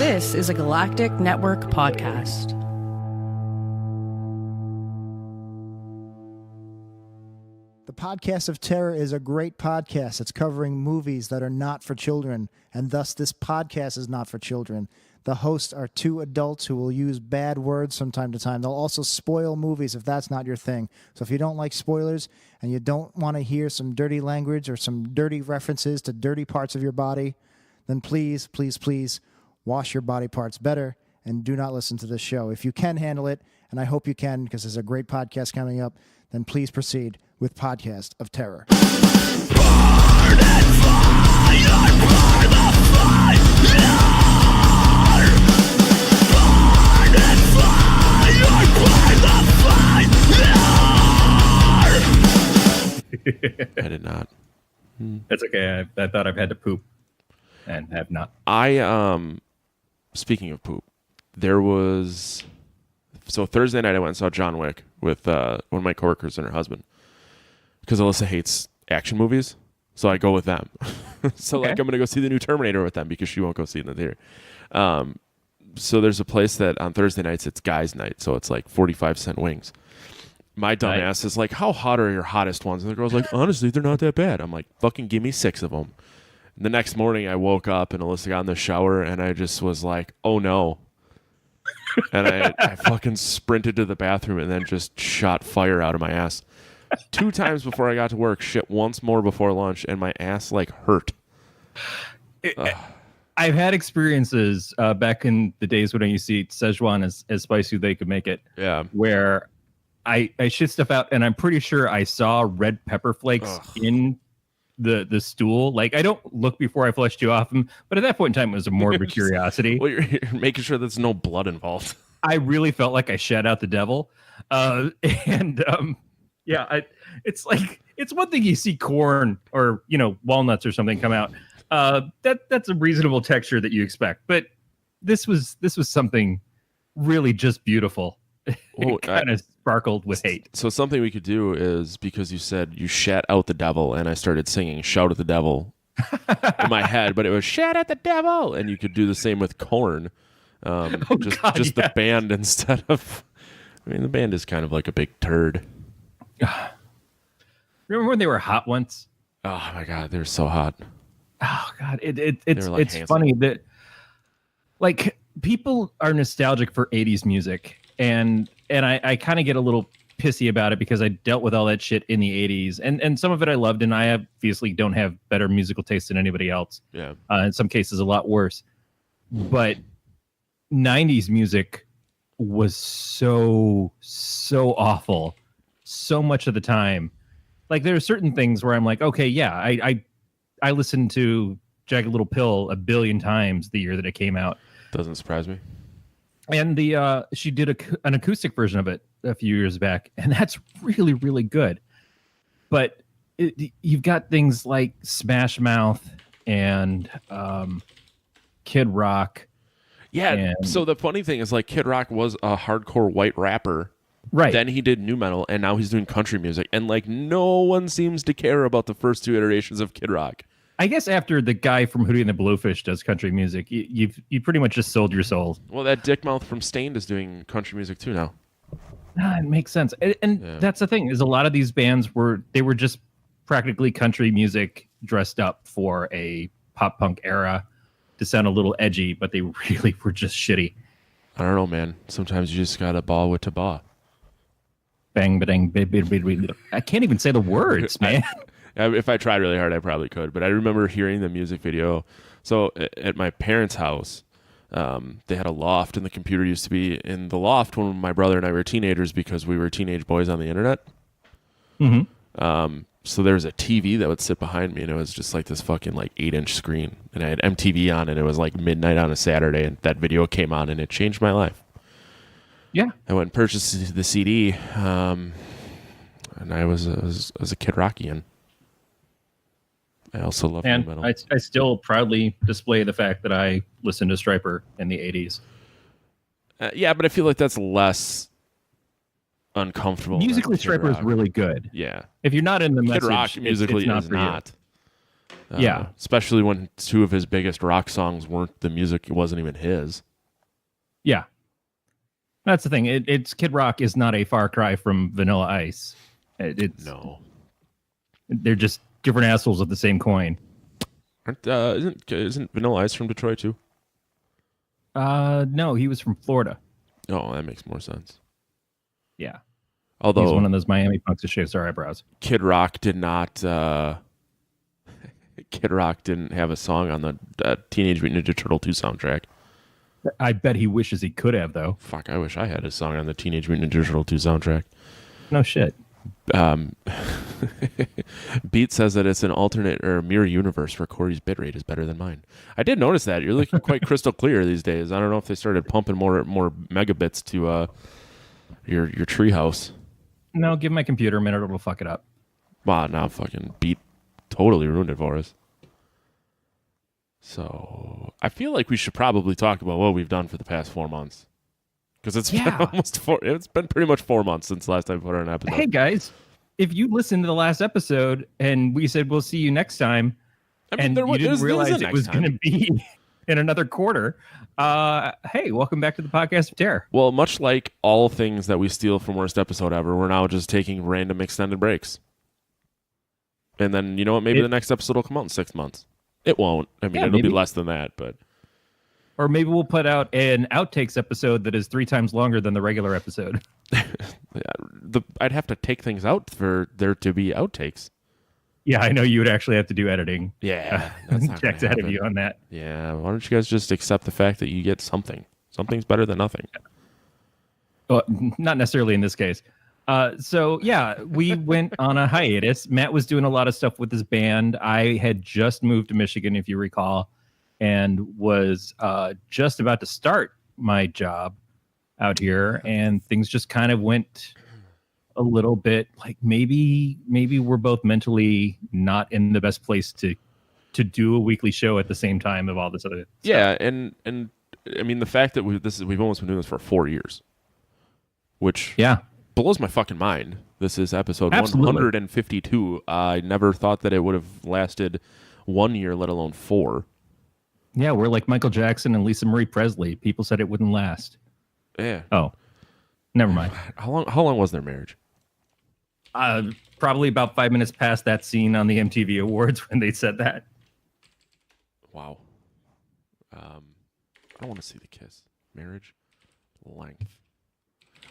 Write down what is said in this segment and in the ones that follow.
This is a Galactic Network podcast. The Podcast of Terror is a great podcast. It's covering movies that are not for children, and thus this podcast is not for children. The hosts are two adults who will use bad words from time to time. They'll also spoil movies if that's not your thing. So if you don't like spoilers and you don't want to hear some dirty language or some dirty references to dirty parts of your body, then please, please, please wash your body parts better and do not listen to this show. If you can handle it, and I hope you can because there's a great podcast coming up, then please proceed with Podcast of Terror. Burn and fire, burn the fire. Burn and fire, burn the fire. I did not. That's okay. I thought I've had to poop and have not. Speaking of poop, so Thursday night I went and saw John Wick with one of my coworkers and her husband because Alyssa hates action movies, so I go with them. So Okay. I'm going to go see the new Terminator with them because she won't go see it in the theater. So there's a place that on Thursday nights it's guys' night, so it's like 45-cent wings. My dumb ass is like, how hot are your hottest ones? And the girl's like, honestly, they're not that bad. I'm like, fucking give me 6 of them. And the next morning I woke up and Alyssa got in the shower and I just was like, oh no. And I fucking sprinted to the bathroom and then just shot fire out of my ass. 2 times before I got to work, shit once more before lunch, and my ass like hurt. I've had experiences back in the days when I used to eat Szechuan as spicy as they could make it. Yeah. Where I shit stuff out, and I'm pretty sure I saw red pepper flakes in the stool. Like, I don't look before I flushed you off them, but at that point in time, it was a morbid curiosity. Well, you're making sure there's no blood involved. I really felt like I shat out the devil. It's like, it's one thing you see corn or, walnuts or something come out. That's a reasonable texture that you expect. But this was something really just beautiful. Well, It kind of sparkled with hate. So something we could do is, because you said you shat out the devil, and I started singing "Shout at the Devil" in my head, but it was "Shout at the Devil," and you could do the same with Korn. The band instead of. I mean, the band is kind of like a big turd. Remember when they were hot once? Oh my god, they're so hot. Oh god, it's handsome. funny that like people are nostalgic for 80s music, and I kind of get a little pissy about it because I dealt with all that shit in the 80s, and some of it I loved, and I obviously don't have better musical taste than anybody else. Yeah. In some cases a lot worse. But 90s music was so awful so much of the time. Like, there are certain things where I'm like, okay, yeah, I listened to Jagged Little Pill a billion times the year that it came out. Doesn't surprise me. And she did an acoustic version of it a few years back, and that's really, really good. But you've got things like Smash Mouth and Kid Rock. Yeah. So the funny thing is, like, Kid Rock was a hardcore white rapper. Right. Then he did nu metal, and now he's doing country music. And, like, no one seems to care about the first 2 iterations of Kid Rock. I guess after the guy from Hootie and the Blowfish does country music, you pretty much just sold your soul. Well, that Dickmouth from Stained is doing country music too now. It makes sense. And that's the thing, is a lot of these bands were just practically country music dressed up for a pop punk era to sound a little edgy, but they really were just shitty. I don't know, man. Sometimes you just got to ball with to ball. Bang, ba-dang, I can't even say the words, man. If I tried really hard, I probably could. But I remember hearing the music video. So at my parents' house, they had a loft, and the computer used to be in the loft when my brother and I were teenagers because we were teenage boys on the internet. Mm-hmm. So there was a TV that would sit behind me, and it was just like this fucking like 8-inch screen. And I had MTV on, and it was like midnight on a Saturday, and that video came on, and it changed my life. Yeah. I went and purchased the CD, and I was a Kid Rockian. I also love nu metal. I still proudly display the fact that I listened to Stryper in the 80s. Yeah, but I feel like that's less uncomfortable. Musically, Stryper is really good. Yeah. If you're not in the Kid message, Rock musically it's not is for not. Yeah. Especially when two of his biggest rock songs weren't the music, it wasn't even his. Yeah. That's the thing. It's Kid Rock is not a far cry from Vanilla Ice. It's No. They're just different assholes of the same coin. Isn't Vanilla Ice from Detroit too? No, he was from Florida. Oh, that makes more sense. Yeah. Although He's one of those Miami punks that shaves their eyebrows. Kid Rock did not. Kid Rock didn't have a song on the Teenage Mutant Ninja Turtle 2 soundtrack. I bet he wishes he could have, though. Fuck, I wish I had a song on the Teenage Mutant Ninja Turtle 2 soundtrack. No shit. Beat says that it's an alternate or mirror universe where Corey's bitrate is better than mine. I did notice that. You're looking quite crystal clear these days. I don't know if they started pumping more megabits to your treehouse. No, give my computer a minute. It'll fuck it up. Wow, now fucking Beat totally ruined it for us. So I feel like we should probably talk about what we've done for the past 4 months. Because it's it's been pretty much 4 months since last time we put out an episode. Hey guys, if you listened to the last episode and we said we'll see you next time, and you didn't realize it was going to be in another quarter, hey, welcome back to the Podcast of Terror. Well, much like all things that we steal from Worst Episode Ever, we're now just taking random extended breaks. And then, you know what, maybe the next episode will come out in 6 months. It won't. I mean, it'll be less than that, but... Or maybe we'll put out an outtakes episode that is 3 times longer than the regular episode. I'd have to take things out for there to be outtakes. Yeah, I know you would actually have to do editing. Yeah. That's not Jack's ahead of you on that. Yeah, why don't you guys just accept the fact that you get something? Something's better than nothing. Well, not necessarily in this case. So, yeah, we went on a hiatus. Matt was doing a lot of stuff with his band. I had just moved to Michigan, if you recall, and was just about to start my job out here. And things just kind of went a little bit like maybe we're both mentally not in the best place to do a weekly show at the same time of all this other stuff. Yeah, and I mean, the fact that we've almost been doing this for 4 years, which... Yeah. blows my fucking mind. This is episode Absolutely. 152. I never thought that it would have lasted 1 year, let alone 4. Yeah, we're like Michael Jackson and Lisa Marie Presley. People said it wouldn't last. Yeah. Oh, never mind. How long was their marriage? Probably about 5 minutes past that scene on the MTV Awards when they said that. Wow. I don't want to see the kiss. Marriage length.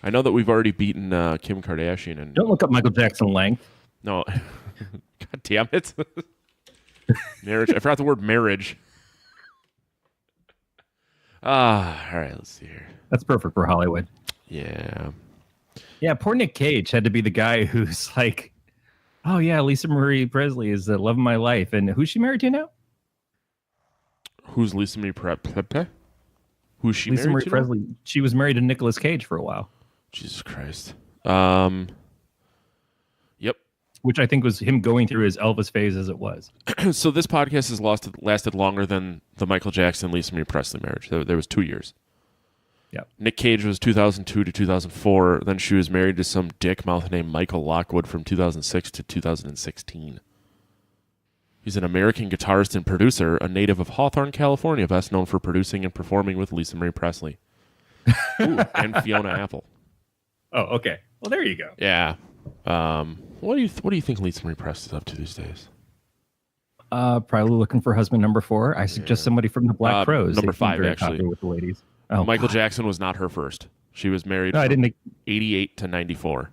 I know that we've already beaten Kim Kardashian and Don't look up Michael Jackson length. no. God damn it. Marriage. I forgot the word marriage. All right, let's see here. That's perfect for Hollywood. Yeah. Yeah, poor Nick Cage had to be the guy who's like, oh yeah, Lisa Marie Presley is the love of my life. And who's she married to now? Who's Lisa Marie Presley? Who's she Lisa married Marie to? Presley. She was married to Nicolas Cage for a while. Jesus Christ. Yep. Which I think was him going through his Elvis phase as it was. So this podcast has lasted longer than the Michael Jackson Lisa Marie Presley marriage. There was 2 years. Yep. Nick Cage was 2002 to 2004. Then she was married to some dick mouth named Michael Lockwood from 2006 to 2016. He's an American guitarist and producer, a native of Hawthorne, California, best known for producing and performing with Lisa Marie Presley. Ooh, and Fiona Apple. Oh, okay. Well, there you go. Yeah. What do you think Lisa Marie Presley's up to these days? Probably looking for husband number 4. I suggest somebody from the Black Crowes. Number They seem 5, very actually. popular with the ladies. Oh, Michael Jackson was not her first. She was married No, I from didn't. 88 to 94.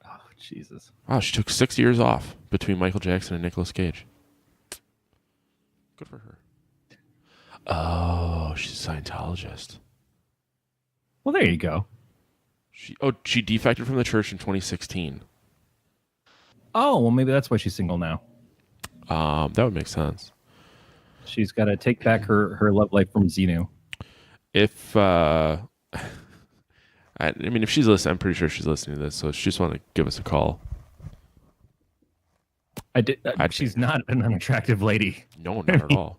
Oh, Jesus. Wow, she took 6 years off between Michael Jackson and Nicolas Cage. Good for her. Oh, she's a Scientologist. Well, there you go. She defected from the church in 2016. Oh, well, maybe that's why she's single now. That would make sense. She's got to take back her love life from Xenu. If I mean, if she's listening, I'm pretty sure she's listening to this. So if she just want to give us a call. She's not an unattractive lady. No, not at all.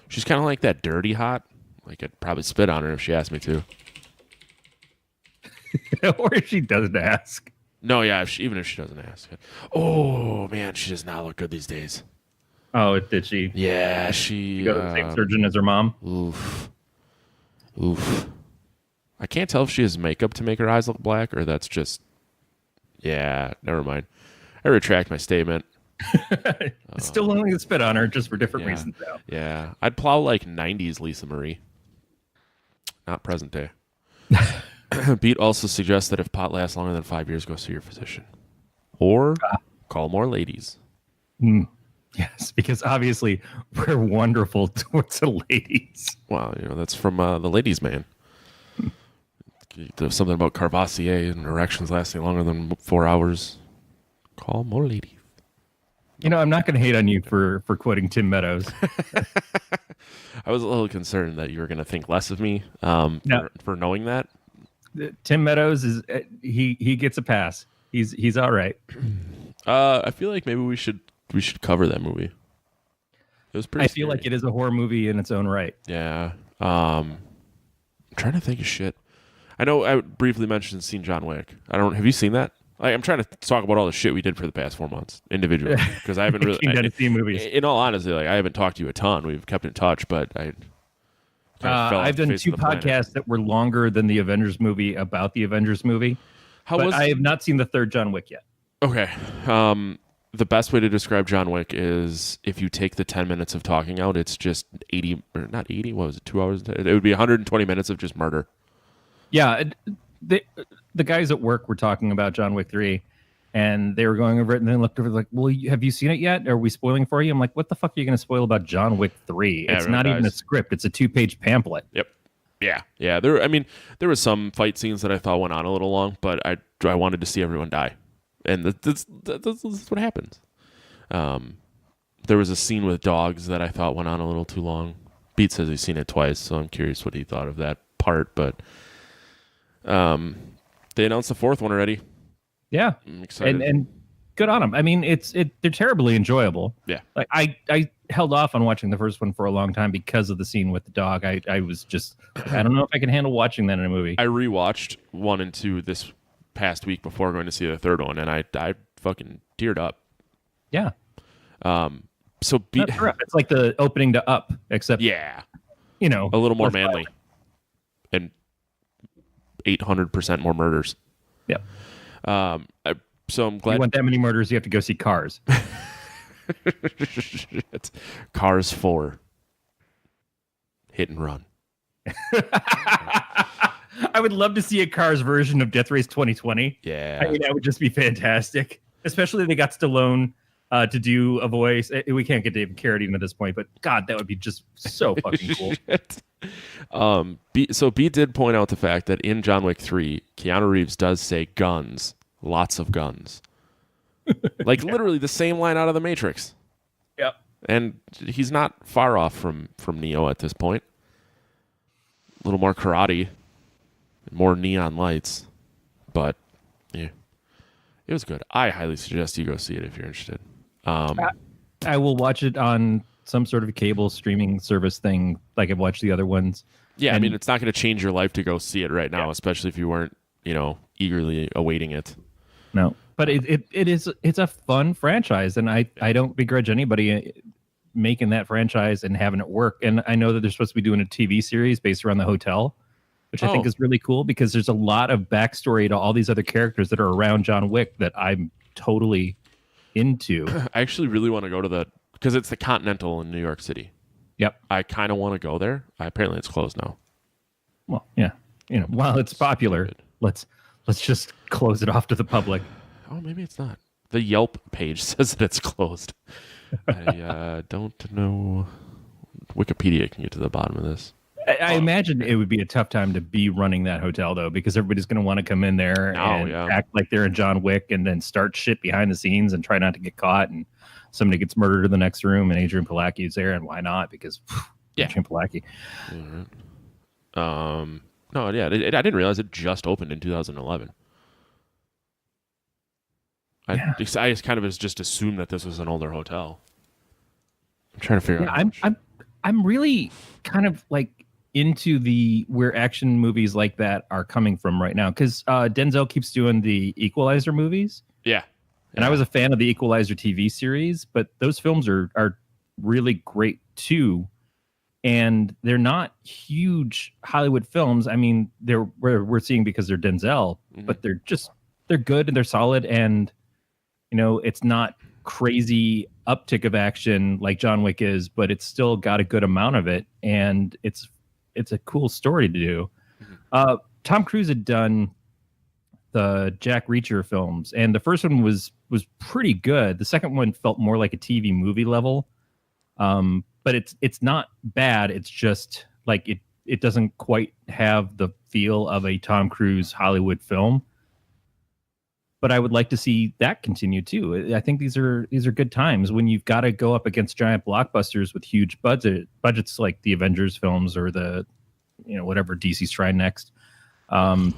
She's kind of like that dirty hot. Like I'd probably spit on her if she asked me to. Or if she doesn't ask. No, yeah, even if she doesn't ask. Oh man, she does not look good these days. Oh, did she? Yeah, she Go to the same surgeon as her mom. Oof. I can't tell if she has makeup to make her eyes look black or that's just. Yeah, never mind. I retract my statement. Still willing to spit on her just for different reasons, though. Yeah, I'd plow like 90s Lisa Marie. Not present day. Beat also suggests that if pot lasts longer than 5 years, go see your physician. Or call more ladies. Yes, because obviously we're wonderful towards the ladies. Well, that's from the ladies' man. There's something about Carvassier and erections lasting longer than 4 hours. Call more ladies. I'm not going to hate on you for quoting Tim Meadows. I was a little concerned that you were going to think less of me for knowing that. Tim Meadows is he gets a pass. He's all right. I feel like maybe we should cover that movie. It was pretty. I feel like it is a horror movie in its own right. Yeah. I'm trying to think of shit. I know I briefly mentioned seeing John Wick. Have you seen that? I'm trying to talk about all the shit we did for the past 4 months individually because I haven't really seen movies. In all honesty, I haven't talked to you a ton. We've kept in touch, but I've done 2 podcasts that were longer than the Avengers movie about the Avengers movie. I have not seen the third John Wick yet. Okay. The best way to describe John Wick is if you take the 10 minutes of talking out, it's just 80 or not 80. What was it? 2 hours? It would be 120 minutes of just murder. Yeah. The guys at work were talking about John Wick 3 and they were going over it and then looked over like, well, have you seen it yet? Are we spoiling for you? I'm like, what the fuck are you going to spoil about John Wick 3? It's not even a script. It's a 2-page pamphlet. Yep. Yeah. There was some fight scenes that I thought went on a little long, but I wanted to see everyone die. And that's what happens. There was a scene with dogs that I thought went on a little too long. Beat says he's seen it twice, so I'm curious what he thought of that part. But they announced the 4th one already. Yeah, I'm excited. And good on them. I mean, they're terribly enjoyable. Yeah, like I held off on watching the first one for a long time because of the scene with the dog. I was just I don't know if I can handle watching that in a movie. I rewatched 1 and 2 this past week before going to see the 3rd one, and I fucking teared up. Yeah. So it's like the opening to Up, except a less little more manly and 800% more murders. Yeah. So I'm glad you want that many murders. You have to go see Cars. Cars 4. Hit and run. I would love to see a Cars version of Death Race 2020. Yeah. I mean, that would just be fantastic. Especially they got Stallone to do a voice. We can't get David Carradine at this point, but God, that would be just so fucking cool. B did point out the fact that in John Wick 3, Keanu Reeves does say guns. Lots of guns. Literally the same line out of The Matrix. Yep. And he's not far off from Neo at this point. A little more karate. More neon lights, but yeah, it was good. I highly suggest you go see it if you're interested. I will watch it on some sort of cable streaming service thing, like I've watched the other ones. Yeah, I mean, it's not going to change your life to go see it right now, especially if you weren't, eagerly awaiting it. No, but it's a fun franchise, and I don't begrudge anybody making that franchise and having it work. And I know that they're supposed to be doing a TV series based around the hotel, which I think is really cool because there's a lot of backstory to all these other characters that are around John Wick that I'm totally into. I actually really want to go to because it's the Continental in New York City. Yep. I kind of want to go there. Apparently it's closed now. Well, yeah. While it's popular, let's just close it off to the public. Oh, maybe it's not. The Yelp page says that it's closed. I don't know. Wikipedia can get to the bottom of this. I imagine it would be a tough time to be running that hotel, though, because everybody's going to want to come in there and act like they're in John Wick and then start shit behind the scenes and try not to get caught. And somebody gets murdered in the next room and Adrian Palacky is there. And why not? Because Adrian Palacky. No, yeah. I didn't realize it just opened in 2011. I just kind of just assumed that this was an older hotel. I'm trying to figure out. I'm really kind of like into where action movies like that are coming from right now, because Denzel keeps doing the Equalizer movies. Yeah. And I was a fan of the Equalizer TV series, but those films are really great too. And they're not huge Hollywood films. I mean, we're seeing because they're Denzel, but they're good and they're solid. And, it's not crazy uptick of action like John Wick is, but it's still got a good amount of it. And it's a cool story to do. Tom Cruise had done the Jack Reacher films, and the first one was pretty good. The second one felt more like a TV movie level. But it's not bad. It's just like it doesn't quite have the feel of a Tom Cruise Hollywood film. But I would like to see that continue too. I think these are good times when you've got to go up against giant blockbusters with huge budgets like the Avengers films or the whatever DC's trying next, and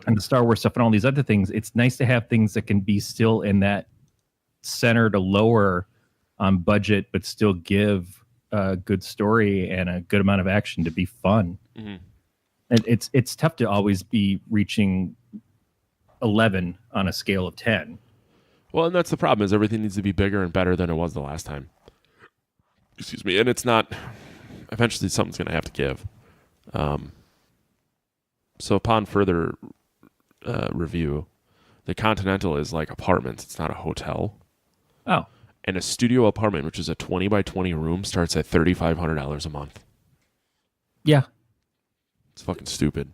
the Star Wars stuff and all these other things. It's nice to have things that can be still in that center to lower budget, but still give a good story and a good amount of action to be fun. And it's tough to always be reaching 11 on a scale of 10. Well, and that's the problem, is everything needs to be bigger and better than it was the last time. Excuse me. And it's not, eventually something's going to have to give. So upon further review, the Continental is like apartments. It's not a hotel. Oh. And a studio apartment, which is a 20 by 20 room, starts at $3,500 a month. Yeah. It's fucking stupid.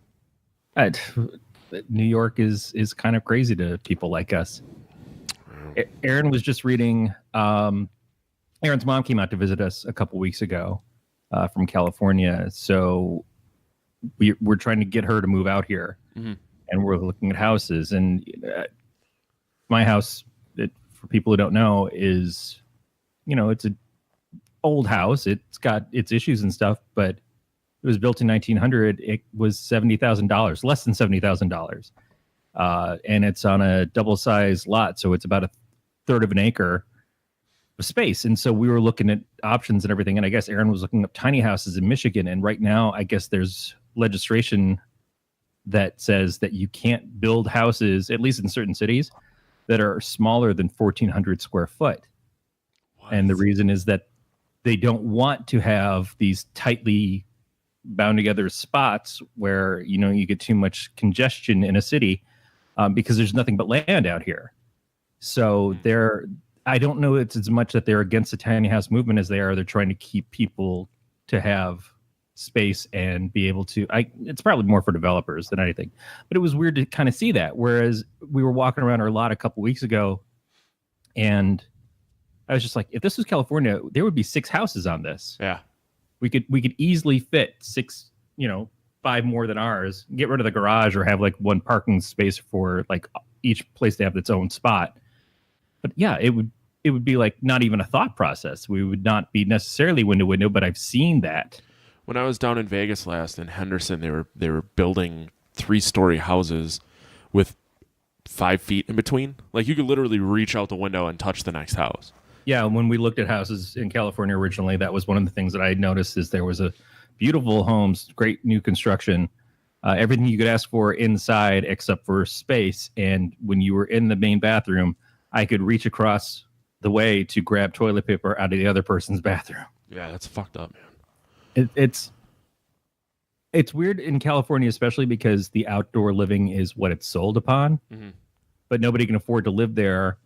New York is kind of crazy to people like us. Aaron was just reading. Aaron's mom came out to visit us a couple weeks ago from California. So we're trying to get her to move out here. And we're looking at houses. And my house, for people who don't know, is, it's an old house. It's got its issues and stuff, but it was built in 1900. It was $70,000, less than $70,000. And it's on a double-sized lot, so it's about a third of an acre of space. And so we were looking at options and everything, and I guess Aaron was looking up tiny houses in Michigan, and right now I guess there's legislation that says that you can't build houses, at least in certain cities, that are smaller than 1,400 square foot. What? And the reason is that they don't want to have these tightly bound together spots where, you get too much congestion in a city because there's nothing but land out here. So I don't know it's as much that they're against the tiny house movement as they're trying to keep people to have space and be able to, it's probably more for developers than anything, but it was weird to kind of see that. Whereas we were walking around our lot a couple weeks ago and I was just like, if this was California, there would be 6 houses on this. Yeah. We could easily fit 6, 5 more than ours, get rid of the garage or have like one parking space for like each place to have its own spot. But yeah, it would be like not even a thought process. We would not be necessarily window to window, but I've seen that. When I was down in Vegas last in Henderson, they were building 3-story houses with 5 feet in between. Like you could literally reach out the window and touch the next house. Yeah, when we looked at houses in California originally, that was one of the things that I noticed is there was a beautiful homes, great new construction, everything you could ask for inside except for space. And when you were in the main bathroom, I could reach across the way to grab toilet paper out of the other person's bathroom. Yeah, that's fucked up, man. It's weird in California, especially because the outdoor living is what it's sold upon, but nobody can afford to live there.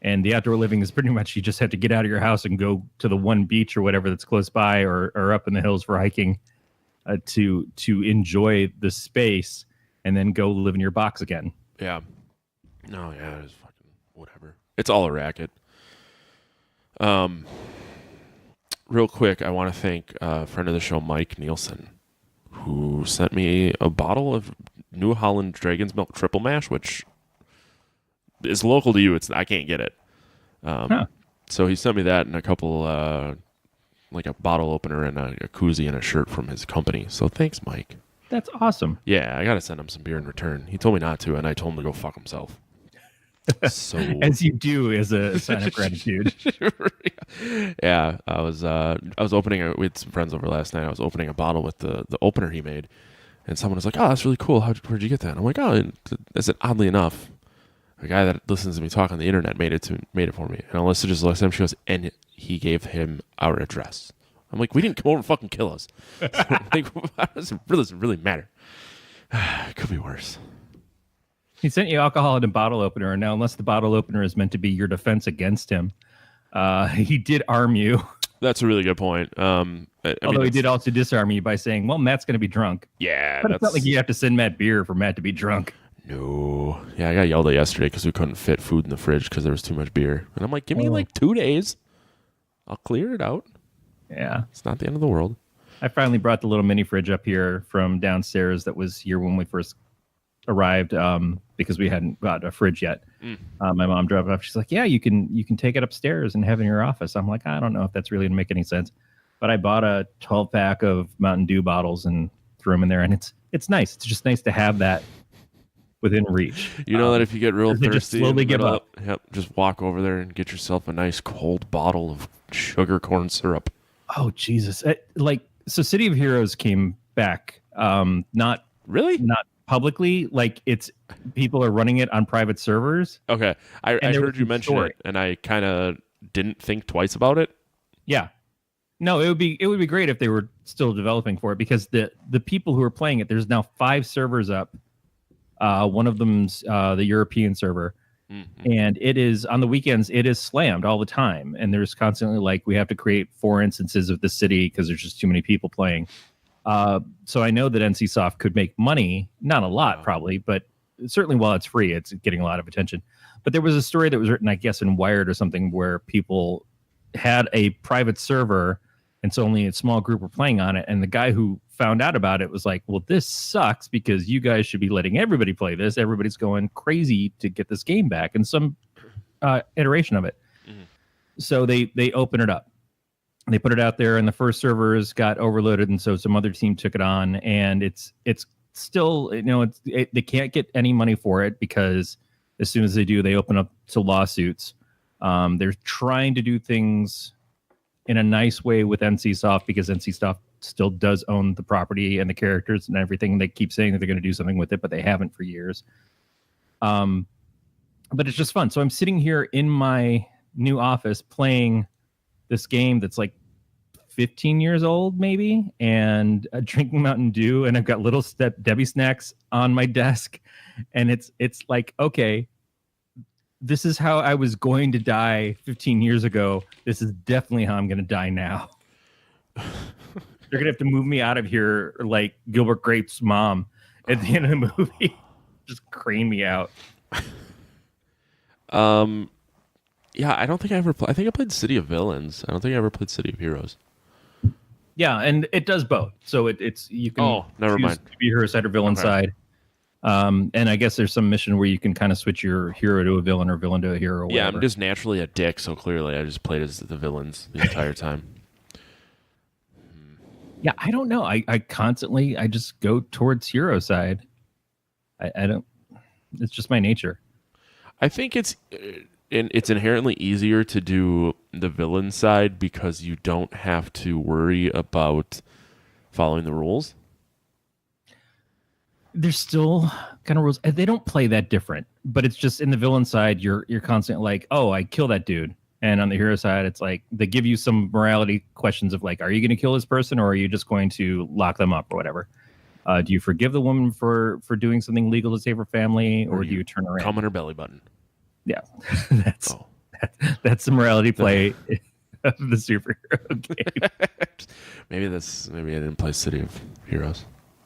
And the outdoor living is pretty much you just have to get out of your house and go to the one beach or whatever that's close by or up in the hills for hiking to enjoy the space and then go live in your box again. Yeah. No, yeah, it's fucking whatever. It's all a racket. Real quick, I want to thank a friend of the show, Mike Nielsen, who sent me a bottle of New Holland Dragon's Milk Triple Mash, which is local to you. I can't get it. So he sent me that and a couple, like a bottle opener and a koozie and a shirt from his company. So thanks, Mike. That's awesome. Yeah, I got to send him some beer in return. He told me not to, and I told him to go fuck himself. So as you do as a sign of gratitude. Yeah, I was opening we had some friends over last night. I was opening a bottle with the opener he made, and someone was like, "Oh, that's really cool. Where'd you get that?" And I'm like, "Oh," I said, oddly enough, The guy that listens to me talk on the internet made it for me. And Alyssa just looks at him. She goes, and he gave him our address. I'm like, we didn't come over and fucking kill us. Like, how does it really matter? It could be worse. He sent you alcohol in a bottle opener, and now unless the bottle opener is meant to be your defense against him, he did arm you. That's a really good point. Although he did also disarm you by saying, well, Matt's going to be drunk. Yeah. But it's not like you have to send Matt beer for Matt to be drunk. No. Yeah, I got yelled at yesterday because we couldn't fit food in the fridge because there was too much beer. And I'm like, give me like 2 days. I'll clear it out. Yeah. It's not the end of the world. I finally brought the little mini fridge up here from downstairs that was here when we first arrived because we hadn't got a fridge yet. My mom drove it up. She's like, yeah, you can take it upstairs and have it in your office. I'm like, I don't know if that's really going to make any sense. But I bought a 12-pack of Mountain Dew bottles and threw them in there. And it's nice. It's just nice to have that within reach. You know that if you get real thirsty, just slowly give up. Yep, just walk over there and get yourself a nice cold bottle of sugar corn syrup. Oh, Jesus. So City of Heroes came back. Not publicly. Like people are running it on private servers. Okay. I heard you mention it, and I kind of didn't think twice about it. Yeah. No, it would be great if they were still developing for it, because the people who are playing it, there's now 5 servers up. One of them's the European server. Mm-hmm. And it is on the weekends, it is slammed all the time. And there's constantly like, we have to create 4 instances of the city because there's just too many people playing. So I know that NCSoft could make money, not a lot probably, but certainly while it's free, it's getting a lot of attention. But there was a story that was written, I guess, in Wired or something, where people had a private server and so only a small group were playing on it. And the guy who found out about it was like, well, this sucks because you guys should be letting everybody play this. Everybody's going crazy to get this game back in some iteration of it. Mm-hmm. So they open it up. They put it out there and the first servers got overloaded. And so some other team took it on, and it's still, they can't get any money for it because as soon as they do, they open up to lawsuits. They're trying to do things in a nice way with NCSoft because NCSoft still does own the property and the characters and everything. They keep saying that they're going to do something with it, but they haven't for years. But it's just fun. So I'm sitting here in my new office playing this game that's like 15 years old, maybe, and drinking Mountain Dew, and I've got little Debbie snacks on my desk, and it's like, okay, this is how I was going to die 15 years ago. This is definitely how I'm going to die now. They're going to have to move me out of here like Gilbert Grape's mom at the end of the movie. Just crane me out. Yeah, I don't think I ever played. I think I played City of Villains. I don't think I ever played City of Heroes. Yeah, and it does both. So it's you can never choose mind. to be hero side or villain side. And I guess there's some mission where you can kind of switch your hero to a villain or villain to a hero. Or whatever. Yeah, I'm just naturally a dick, so clearly I just played as the villains the entire time. Yeah, I don't know. I constantly just go towards hero side. I don't. It's just my nature. I think it's inherently easier to do the villain side because you don't have to worry about following the rules. There's still kind of rules. They don't play that different, but it's just in the villain side, you're constantly like, oh, I kill that dude. And on the hero side, it's like they give you some morality questions of like, are you going to kill this person or are you just going to lock them up or whatever? Do you forgive the woman for doing something legal to save her family, or do you turn around? Come on her belly button. Yeah, that's the morality play of the superhero game. Maybe I didn't play City of Heroes.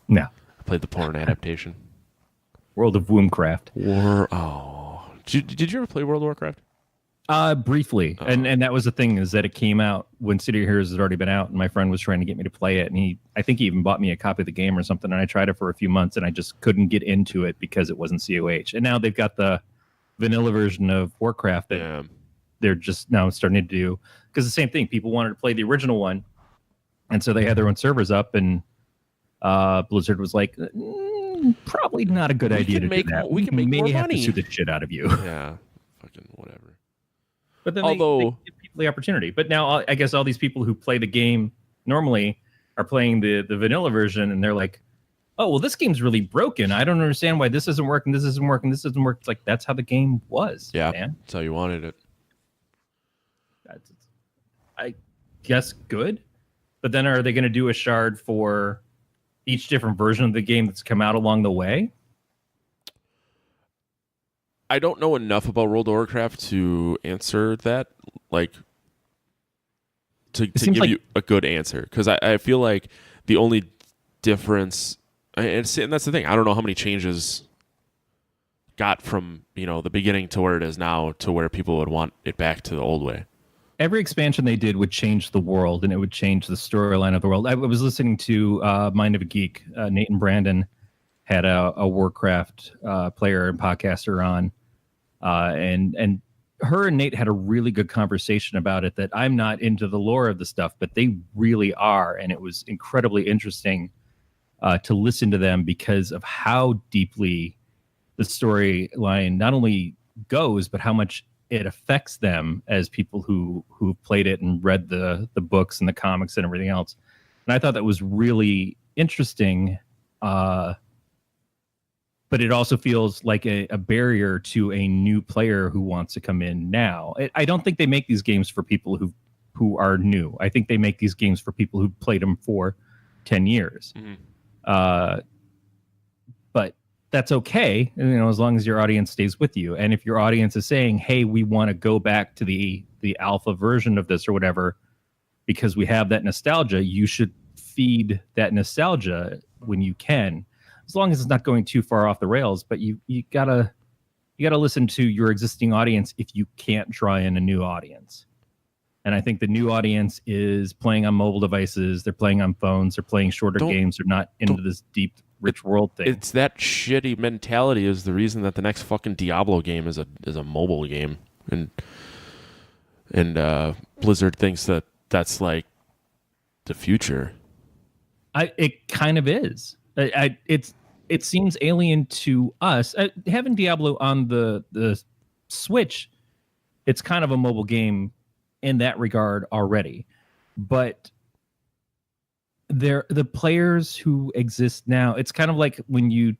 No. I played the porn adaptation. World of Wombcraft. Did you ever play World of Warcraft? Briefly. And that was the thing, is that it came out when City of Heroes had already been out, and my friend was trying to get me to play it, and I think he even bought me a copy of the game or something, and I tried it for a few months, and I just couldn't get into it because it wasn't COH. And now they've got the vanilla version of Warcraft that they're just now starting to do, because the same thing, people wanted to play the original one, and so they had their own servers up, and Blizzard was like, probably not a good idea to do that. We can make maybe more have money. to sue the shit out of you. Yeah, fucking whatever. But then they give people the opportunity. But now I guess all these people who play the game normally are playing the vanilla version, and they're like, oh, well, this game's really broken. I don't understand why this isn't working. This isn't working. This doesn't work. It's like, that's how the game was. Yeah. Man. That's how you wanted it. That's, I guess good. But then are they going to do a shard for each different version of the game that's come out along the way? I don't know enough about World of Warcraft to answer that, like, to give like, you a good answer. Because I feel like the only difference, and that's the thing, I don't know how many changes got from, the beginning to where it is now to where people would want it back to the old way. Every expansion they did would change the world, and it would change the storyline of the world. I was listening to Mind of a Geek. Nate and Brandon had a Warcraft player and podcaster on, and her and Nate had a really good conversation about it, that I'm not into the lore of the stuff, but they really are, and it was incredibly interesting to listen to them because of how deeply the storyline not only goes, but how much it affects them as people who played it and read the books and the comics and everything else. And I thought that was really interesting. But it also feels like a barrier to a new player who wants to come in now. I don't think they make these games for people who are new. I think they make these games for people who played them for 10 years. Mm-hmm. But that's okay, as long as your audience stays with you. And if your audience is saying, hey, we want to go back to the alpha version of this or whatever, because we have that nostalgia, you should feed that nostalgia when you can, as long as it's not going too far off the rails. But you gotta listen to your existing audience if you can't draw in a new audience. And I think the new audience is playing on mobile devices, they're playing on phones, they're playing shorter games, they're not into this deep, rich world thing. It's that shitty mentality is the reason that the next fucking Diablo game is a mobile game, and Blizzard thinks that that's like the future. It kind of is. It seems alien to us. Having Diablo on the Switch, it's kind of a mobile game in that regard already, but the players who exist now, it's kind of like when you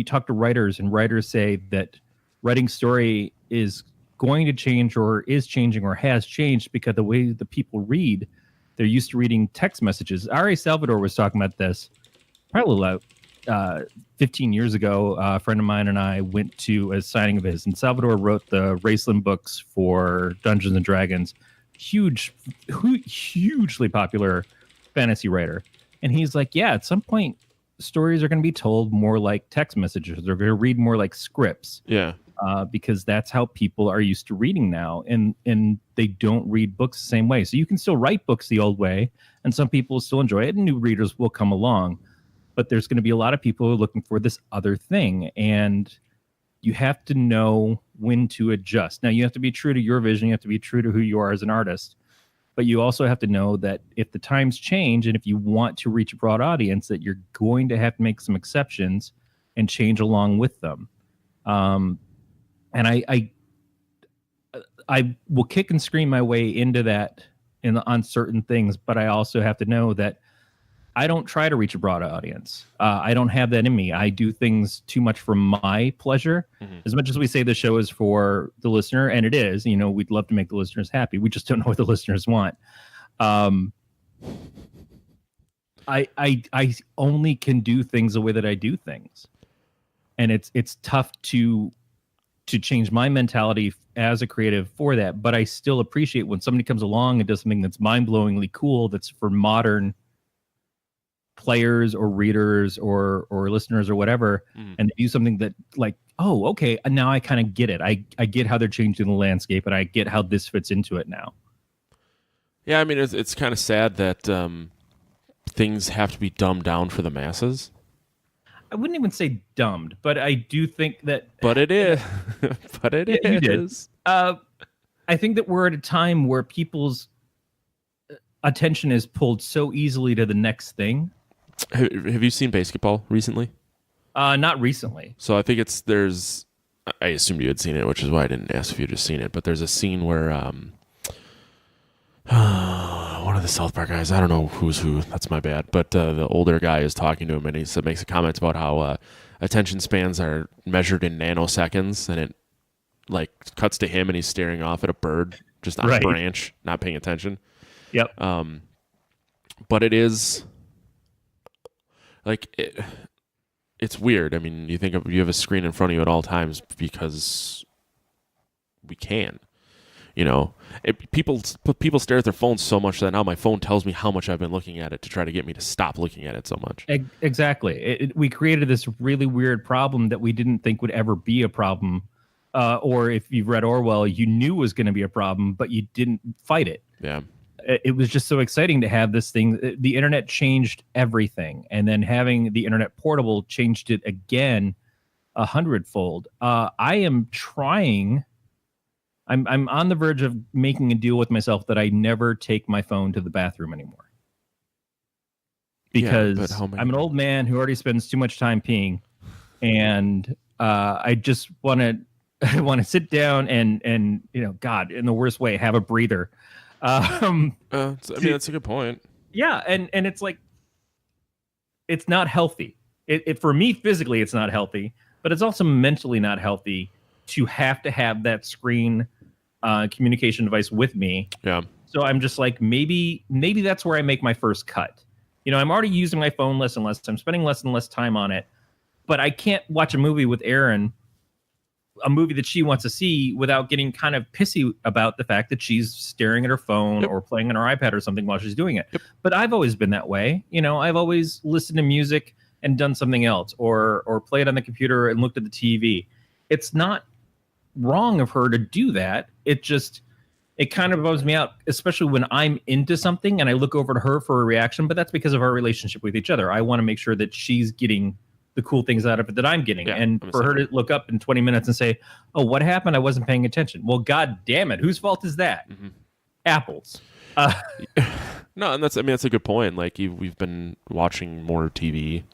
talk to writers, and writers say that writing story is going to change or is changing or has changed because the way the people read, they're used to reading text messages. R.A. Salvador was talking about this probably 15 years ago. A friend of mine and I went to a signing of his, and Salvador wrote the Raceland books for Dungeons and Dragons. Hugely popular fantasy writer. And he's like, yeah, at some point stories are going to be told more like text messages. They're going to read more like scripts. Yeah. Because that's how people are used to reading now, and they don't read books the same way. So you can still write books the old way, and some people still enjoy it, and new readers will come along. But there's going to be a lot of people who are looking for this other thing, and you have to know when to adjust. Now, you have to be true to your vision. You have to be true to who you are as an artist. But you also have to know that if the times change, and if you want to reach a broad audience, that you're going to have to make some exceptions and change along with them. And I will kick and scream my way into that on certain things, but I also have to know that I don't try to reach a broad audience. I don't have that in me. I do things too much for my pleasure. Mm-hmm. As much as we say the show is for the listener, and it is, we'd love to make the listeners happy. We just don't know what the listeners want. I only can do things the way that I do things. And it's tough to change my mentality as a creative for that. But I still appreciate when somebody comes along and does something that's mind-blowingly cool, that's for modern players or readers or listeners or whatever, and they do something that, like, oh, okay, now I kind of get it. I get how they're changing the landscape, and I get how this fits into it now. Yeah, I mean, it's kind of sad that things have to be dumbed down for the masses. I wouldn't even say dumbed, but I do think that... But it is. But it is. You did. I think that we're at a time where people's attention is pulled so easily to the next thing. Have you seen Basketball recently? Not recently. So I think I assumed you had seen it, which is why I didn't ask if you had just seen it. But there's a scene where one one of the South Park guys. I don't know who's who. That's my bad. But the older guy is talking to him, and he makes a comment about how attention spans are measured in nanoseconds, and it like cuts to him, and he's staring off at a bird just on a branch, not paying attention. Yep. But it is like it's weird. I mean, you have a screen in front of you at all times because we can. You know, people stare at their phones so much that now my phone tells me how much I've been looking at it to try to get me to stop looking at it so much. Exactly. We created this really weird problem that we didn't think would ever be a problem. Or if you've read Orwell, you knew was going to be a problem, but you didn't fight it. Yeah. It was just so exciting to have this thing. The internet changed everything. And then having the internet portable changed it again 100-fold. I am trying... I'm on the verge of making a deal with myself that I never take my phone to the bathroom anymore. Because I'm an old man who already spends too much time peeing, and I just want to sit down and God, in the worst way, have a breather. I mean, that's a good point. Yeah, and it's like it's not healthy. It for me physically, it's not healthy, but it's also mentally not healthy to have that screen communication device with me. Yeah. So I'm just like, maybe that's where I make my first cut. I'm already using my phone less and less. I'm spending less and less time on it, but I can't watch a movie with Erin, a movie that she wants to see, without getting kind of pissy about the fact that she's staring at her phone or playing on her iPad or something while she's doing it. Yep. But I've always been that way. I've always listened to music and done something else, or played on the computer and looked at the TV. It's not wrong of her to do that. It kind of bums me out, especially when I'm into something and I look over to her for a reaction, but that's because of our relationship with each other. I want to make sure that she's getting the cool things out of it that I'm getting. Yeah, and for her to look up in 20 minutes and say, oh, what happened? I wasn't paying attention. Well, God damn it. Whose fault is that? Mm-hmm. Apple's. No, and that's a good point. Like we've been watching more TV.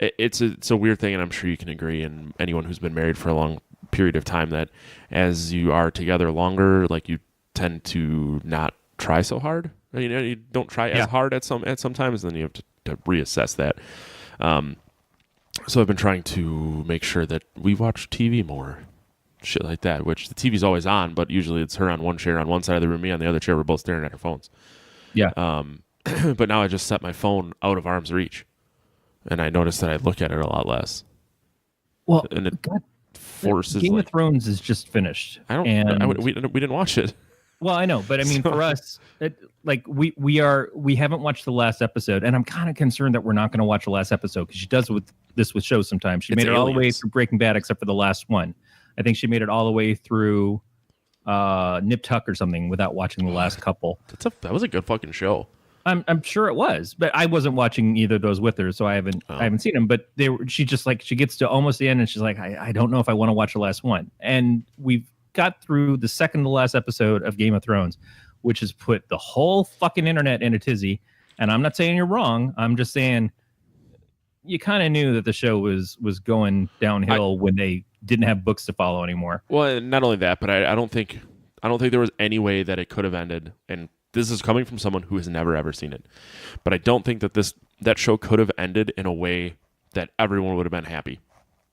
It's a weird thing, and I'm sure you can agree, and anyone who's been married for a long period of time, that as you are together longer, like you tend to not try so hard. You don't try as hard at some times, and then you have to reassess that. So I've been trying to make sure that we watch TV more, shit like that. Which the TV's always on, but usually it's her on one chair on one side of the room, me on the other chair. We're both staring at our phones. Yeah. But now I just set my phone out of arm's reach. And I noticed that I look at it a lot less. Well, and it forces. Game of Thrones is just finished. We didn't watch it. Well, I know, but I mean, for us, we haven't watched the last episode, and I'm kind of concerned that we're not going to watch the last episode, because she does with shows sometimes. She made it all the way through Breaking Bad, except for the last one. I think she made it all the way through Nip Tuck or something without watching the last couple. That was a good fucking show. I'm sure it was, but I wasn't watching either of those with her, so I haven't seen them. But she gets to almost the end, and she's like, I don't know if I want to watch the last one. And we've got through the second to last episode of Game of Thrones, which has put the whole fucking internet in a tizzy. And I'm not saying you're wrong. I'm just saying you kind of knew that the show was going downhill when they didn't have books to follow anymore. Well, not only that, but I don't think there was any way that it could have ended. And this is coming from someone who has never ever seen it, but I don't think that show could have ended in a way that everyone would have been happy.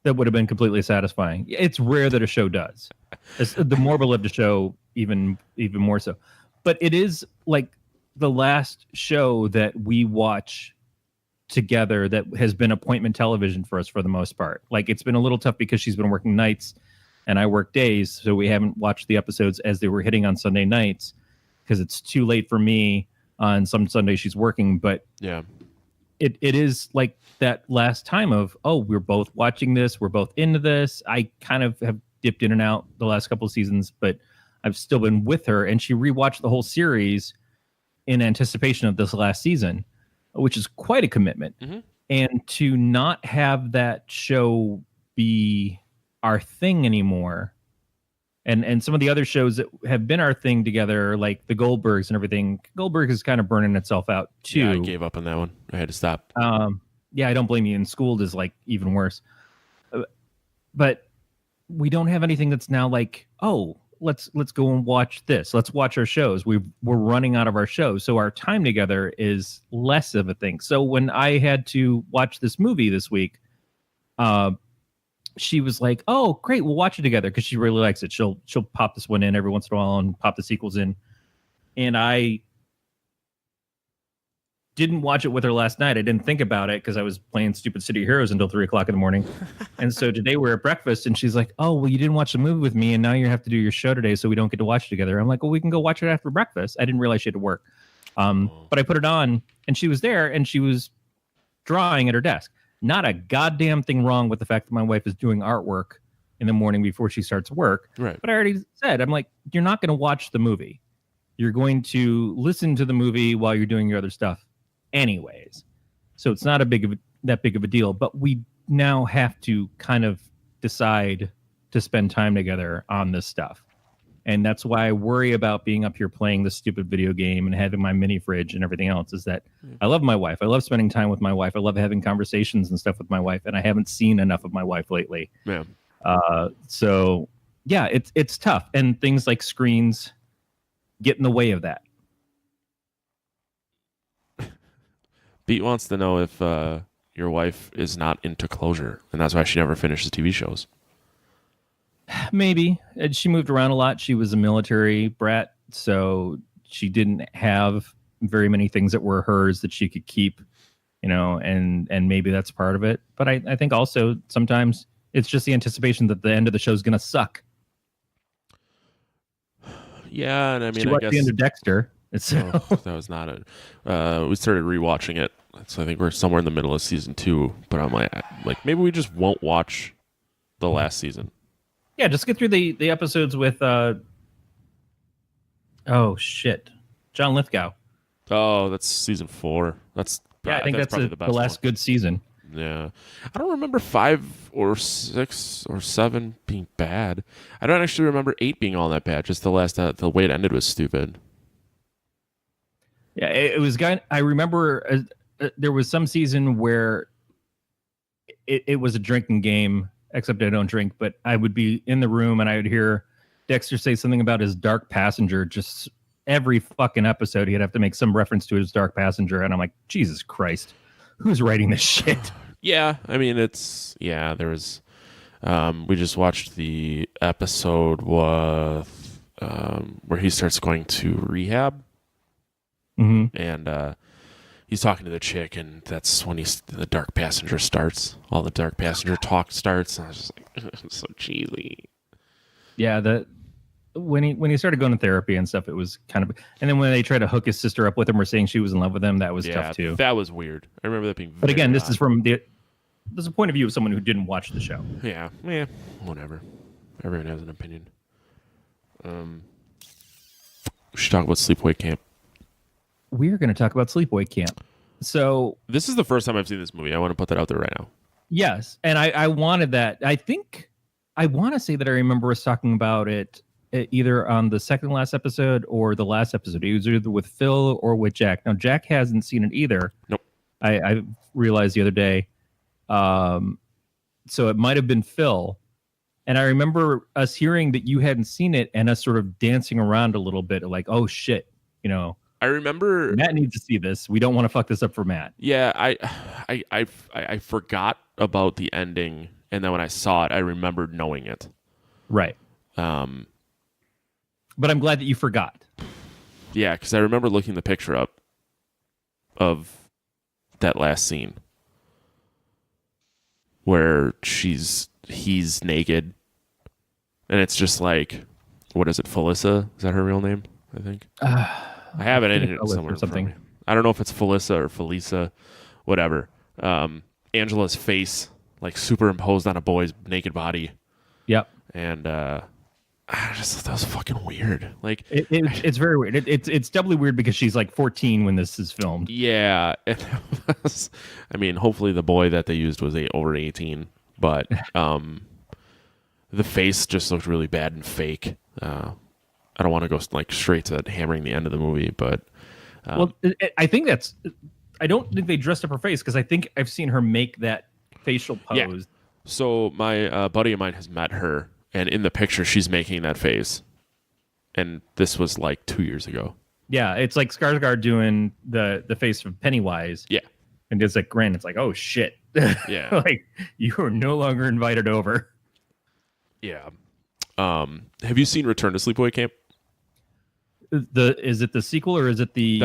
That would have been completely satisfying. It's rare that a show does. The more beloved a show, even more so. But it is like the last show that we watch together that has been appointment television for us for the most part. Like, it's been a little tough because she's been working nights and I work days, so we haven't watched the episodes as they were hitting on Sunday nights, because it's too late for me on some Sundays she's working. But yeah, it is like that last time of, oh, we're both watching this, we're both into this. I kind of have dipped in and out the last couple of seasons, but I've still been with her, and she rewatched the whole series in anticipation of this last season, which is quite a commitment. Mm-hmm. And to not have that show be our thing anymore, and some of the other shows that have been our thing together, like the Goldbergs and everything, Goldberg is kind of burning itself out too. Yeah, I gave up on that one. I had to stop. Yeah, I don't blame you. And Schooled is like even worse. But we don't have anything that's now like, oh, let's go and watch this. Let's watch our shows. We're running out of our shows, so our time together is less of a thing. So when I had to watch this movie this week, she was like, "Oh, great, we'll watch it together," because she really likes it. She'll pop this one in every once in a while and pop the sequels in. And I didn't watch it with her last night. I didn't think about it because I was playing stupid City Heroes until 3:00 in the morning. And so today we're at breakfast and she's like, "Oh, well, you didn't watch the movie with me and now you have to do your show today, so we don't get to watch it together." I'm like, "Well, we can go watch it after breakfast." I didn't realize she had to work. But I put it on and she was there and she was drawing at her desk. Not a goddamn thing wrong with the fact that my wife is doing artwork in the morning before she starts work. Right. But I already said, I'm like, you're not going to watch the movie. You're going to listen to the movie while you're doing your other stuff anyways. So it's not that big of a deal. But we now have to kind of decide to spend time together on this stuff. And that's why I worry about being up here playing this stupid video game and having my mini fridge and everything else, is that I love my wife. I love spending time with my wife. I love having conversations and stuff with my wife. And I haven't seen enough of my wife lately. Yeah. So yeah, it's tough. And things like screens get in the way of that. Beat wants to know if your wife is not into closure, and that's why she never finishes TV shows. Maybe. She moved around a lot. She was a military brat, so she didn't have very many things that were hers that she could keep, and maybe that's part of it. But I think also sometimes it's just the anticipation that the end of the show is going to suck. Yeah, and I mean, she watched the end of Dexter. That was not it. We started rewatching it, so I think we're somewhere in the middle of season 2. But I'm like maybe we just won't watch the last season. Yeah, just get through the episodes with John Lithgow. Oh, that's season 4. I think that's probably the last good season. Yeah, I don't remember 5 or 6 or 7 being bad. I don't actually remember 8 being all that bad. Just the way it ended was stupid. Yeah, it was. I remember there was some season where it was a drinking game. Except I don't drink, but I would be in the room and I would hear Dexter say something about his dark passenger. Just every fucking episode, he'd have to make some reference to his dark passenger. And I'm like, Jesus Christ, who's writing this shit? Yeah, I mean, there was, we just watched the episode with, where he starts going to rehab. Mm-hmm. And, he's talking to the chick, and that's when the dark passenger starts. All the dark passenger talk starts, and I was just like, it's so cheesy. Yeah, when he started going to therapy and stuff, it was kind of. And then when they tried to hook his sister up with him or saying she was in love with him, that was tough too. That was weird. I remember that being. But again, odd. this is there's a point of view of someone who didn't watch the show. Yeah, whatever. Everyone has an opinion. We should talk about Sleepaway Camp. We're going to talk about Sleepaway Camp. So this is the first time I've seen this movie. I want to put that out there right now. Yes, and I wanted that. I think I want to say that I remember us talking about it either on the second last episode or the last episode. It was either with Phil or with Jack. Now Jack hasn't seen it either. Nope. I realized the other day. So it might have been Phil. And I remember us hearing that you hadn't seen it and us sort of dancing around a little bit like, oh shit, I remember Matt needs to see this. We don't want to fuck this up for Matt. Yeah, I forgot about the ending, and then when I saw it, I remembered knowing it. Right. But I'm glad that you forgot. Yeah, because I remember looking the picture up of that last scene where he's naked, and it's just like, what is it, Felissa? Is that her real name? I think. I have it in it somewhere. Something. I don't know if it's Felissa or Felisa, whatever. Angela's face, like superimposed on a boy's naked body. Yep. And I just thought that was fucking weird. Like it's very weird. It's doubly weird because she's like 14 when this is filmed. Yeah. I mean, hopefully the boy that they used was over 18, but the face just looked really bad and fake. I don't want to go like straight to hammering the end of the movie, but I think I don't think they dressed up her face because I think I've seen her make that facial pose. Yeah. So my buddy of mine has met her, and in the picture she's making that face. and this was like 2 years ago. Yeah, it's like Skarsgård doing the face of Pennywise. Yeah. And it's like grin. It's like, oh shit. Yeah. Like you are no longer invited over. Yeah. Have you seen Return to Sleepaway Camp? Is it the sequel or is it the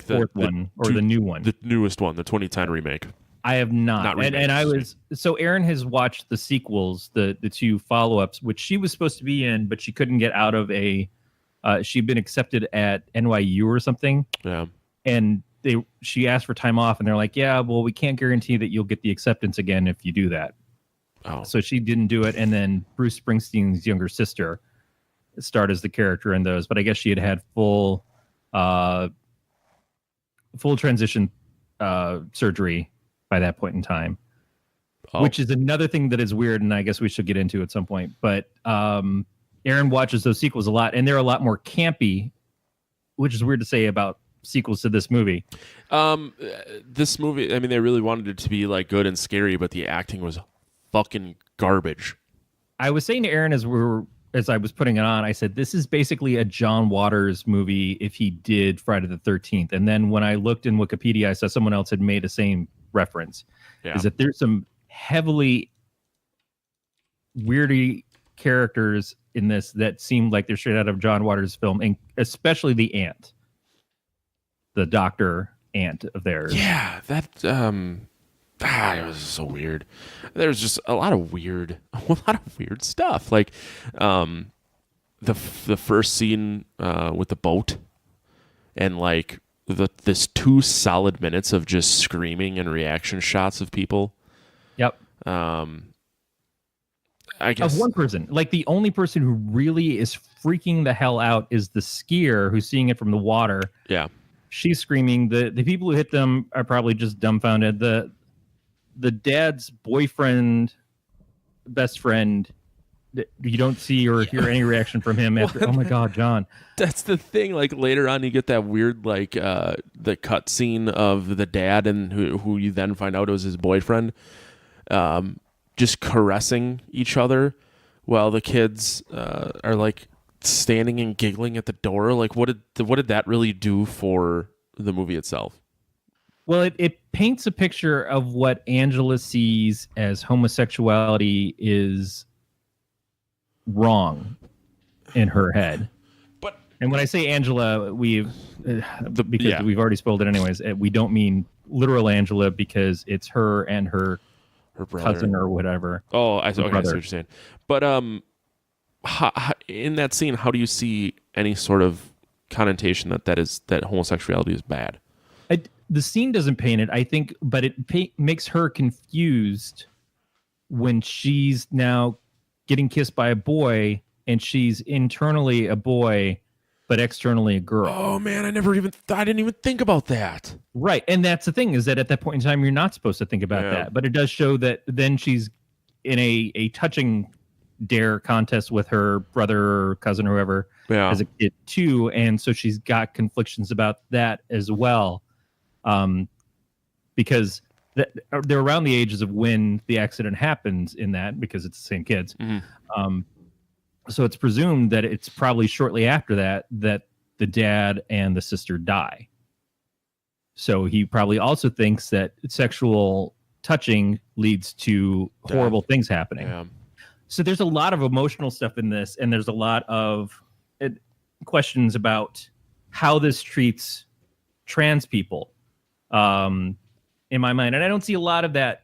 fourth one or the new one? The newest one, the 2010 remake. I have not. Not remake, and I was so Erin has watched the sequels, the two follow-ups, which she was supposed to be in, but she couldn't get out of a she'd been accepted at NYU or something. Yeah. And she asked for time off and they're like, yeah, well, we can't guarantee that you'll get the acceptance again if you do that. Oh. So she didn't do it. And then Bruce Springsteen's younger sister starred as the character in those, but I guess she had full transition surgery by that point in time, which is another thing that is weird. And I guess we should get into at some point, but Erin watches those sequels a lot and they're a lot more campy, which is weird to say about sequels to this movie. This movie, I mean, they really wanted it to be like good and scary, but the acting was fucking garbage. I was saying to Erin as I was putting it on, I said, this is basically a John Waters movie if he did Friday the 13th. And then when I looked in Wikipedia, I saw someone else had made the same reference. Yeah. Is that there's some heavily weirdy characters in this that seem like they're straight out of John Waters' film, and especially the aunt. The doctor aunt of theirs. Yeah, that it was so weird. There's just a lot of weird stuff. Like the first scene with the boat, and like this 2 solid minutes of just screaming and reaction shots of people. Yep. I guess of one person. Like the only person who really is freaking the hell out is the skier who's seeing it from the water. Yeah. She's screaming. The people who hit them are probably just dumbfounded. The dad's boyfriend, best friend, you don't see or hear any reaction from him after. Oh my God, John! That's the thing. Like later on, you get that weird like the cut scene of the dad and who you then find out was his boyfriend, just caressing each other while the kids are like standing and giggling at the door. Like what did that really do for the movie itself? Well, it paints a picture of what Angela sees as homosexuality is wrong in her head. And when I say Angela, we've already spoiled it anyways. We don't mean literal Angela because it's her and her brother. Cousin or whatever. Oh, I see what you're saying. But in that scene, how do you see any sort of connotation that homosexuality is bad? The scene doesn't paint it, I think, but it makes her confused when she's now getting kissed by a boy and she's internally a boy but externally a girl. Oh man, I didn't even think about that. Right, and that's the thing, is that at that point in time you're not supposed to think about that, but it does show that then she's in a touching dare contest with her brother or cousin or whoever as a kid too, and so she's got conflictions about that as well. Because they're around the ages of when the accident happens in that, because it's the same kids. Mm-hmm. So it's presumed that it's probably shortly after that the dad and the sister die. So he probably also thinks that sexual touching leads to horrible things happening. Yeah. So there's a lot of emotional stuff in this, and there's a lot of questions about how this treats trans people. In my mind, and I don't see a lot of that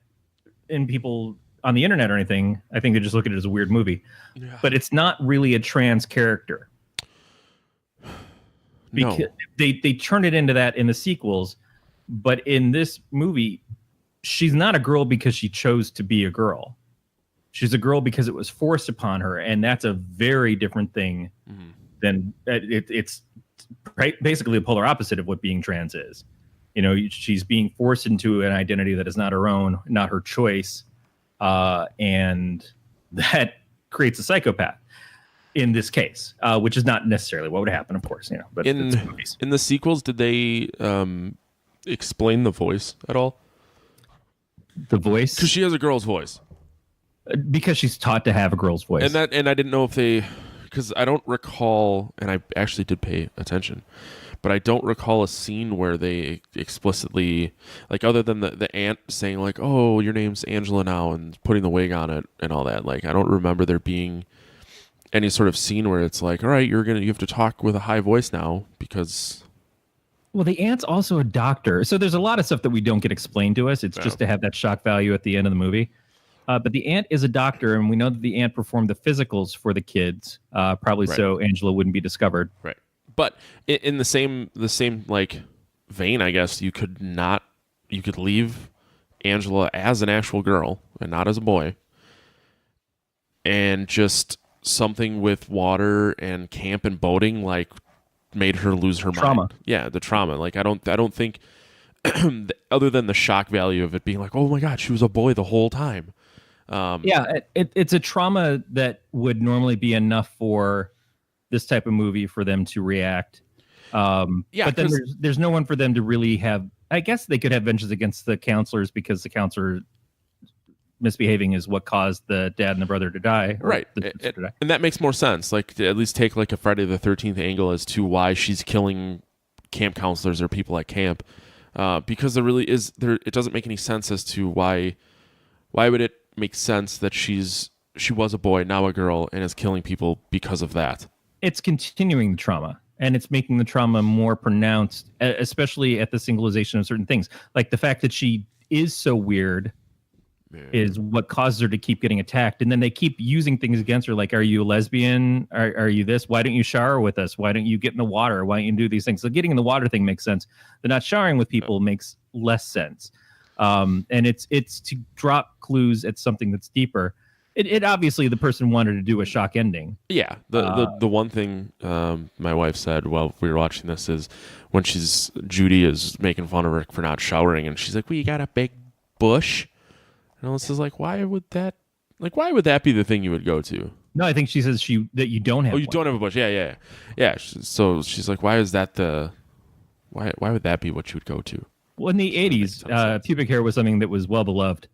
in people on the internet or anything. I think they just look at it as a weird movie, but it's not really a trans character. Because they turn it into that in the sequels, but in this movie, she's not a girl because she chose to be a girl. She's a girl because it was forced upon her, and that's a very different thing than it's basically the polar opposite of what being trans is. You know, she's being forced into an identity that is not her own, not her choice, and that creates a psychopath in this case, which is not necessarily what would happen, of course. You know, but in the sequels, did they explain the voice at all? The voice, because she has a girl's voice. Because she's taught to have a girl's voice, and I didn't know if because I don't recall, and I actually did pay attention, but I don't recall a scene where they explicitly, like, other than the aunt saying like, "Oh, your name's Angela now," and putting the wig on it and all that. Like, I don't remember there being any sort of scene where it's like, "All right, you have to talk with a high voice now," because. Well, the aunt's also a doctor, so there's a lot of stuff that we don't get explained to us. It's just to have that shock value at the end of the movie. But the aunt is a doctor, and we know that the aunt performed the physicals for the kids, probably so Angela wouldn't be discovered. Right. But in the same like vein, I guess you could leave Angela as an actual girl and not as a boy, and just something with water and camp and boating like made her lose her mind. Yeah, the trauma. Like I don't think other than the shock value of it being like, oh my God, she was a boy the whole time. It's a trauma that would normally be enough for this type of movie for them to react. But then there's no one for them to really have. I guess they could have vengeance against the counselors because the counselor misbehaving is what caused the dad and the brother to die. Right. And that makes more sense. Like to at least take like a Friday the 13th angle as to why she's killing camp counselors or people at camp. Because there really is it doesn't make any sense as to why would it make sense that she was a boy, now a girl, and is killing people because of that. It's continuing the trauma, and it's making the trauma more pronounced, especially at the singleization of certain things. Like the fact that she is so weird is what causes her to keep getting attacked. And then they keep using things against her, like, are you a lesbian? Are you this? Why don't you shower with us? Why don't you get in the water? Why don't you do these things? So getting in the water thing makes sense. The not showering with people makes less sense. And it's to drop clues at something that's deeper. It obviously the person wanted to do a shock ending. Yeah. The one thing my wife said while we were watching this is when Judy is making fun of her for not showering, and she's like, well, you got a big bush. And Alyssa is like, why would that be the thing you would go to? No, I think she says that you don't have. Oh, you don't have a bush. Yeah. So she's like, why would that be what you would go to? Well, in the 80s, pubic hair was something that was well beloved.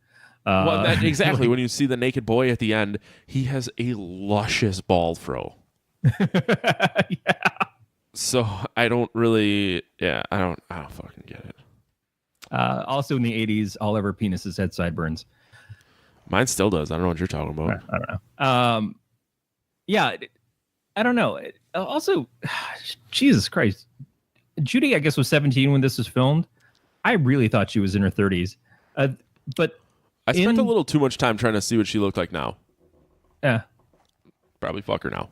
Exactly. When you see the naked boy at the end, he has a luscious ball throw. Yeah. So I don't really. Yeah, I don't fucking get it. Also in the 80s, all of her penises had sideburns. Mine still does. I don't know what you're talking about. I don't know. Yeah, I don't know. Also, Jesus Christ. Judy, I guess, was 17 when this was filmed. I really thought she was in her 30s. But I spent a little too much time trying to see what she looked like now. Yeah. Probably fuck her now.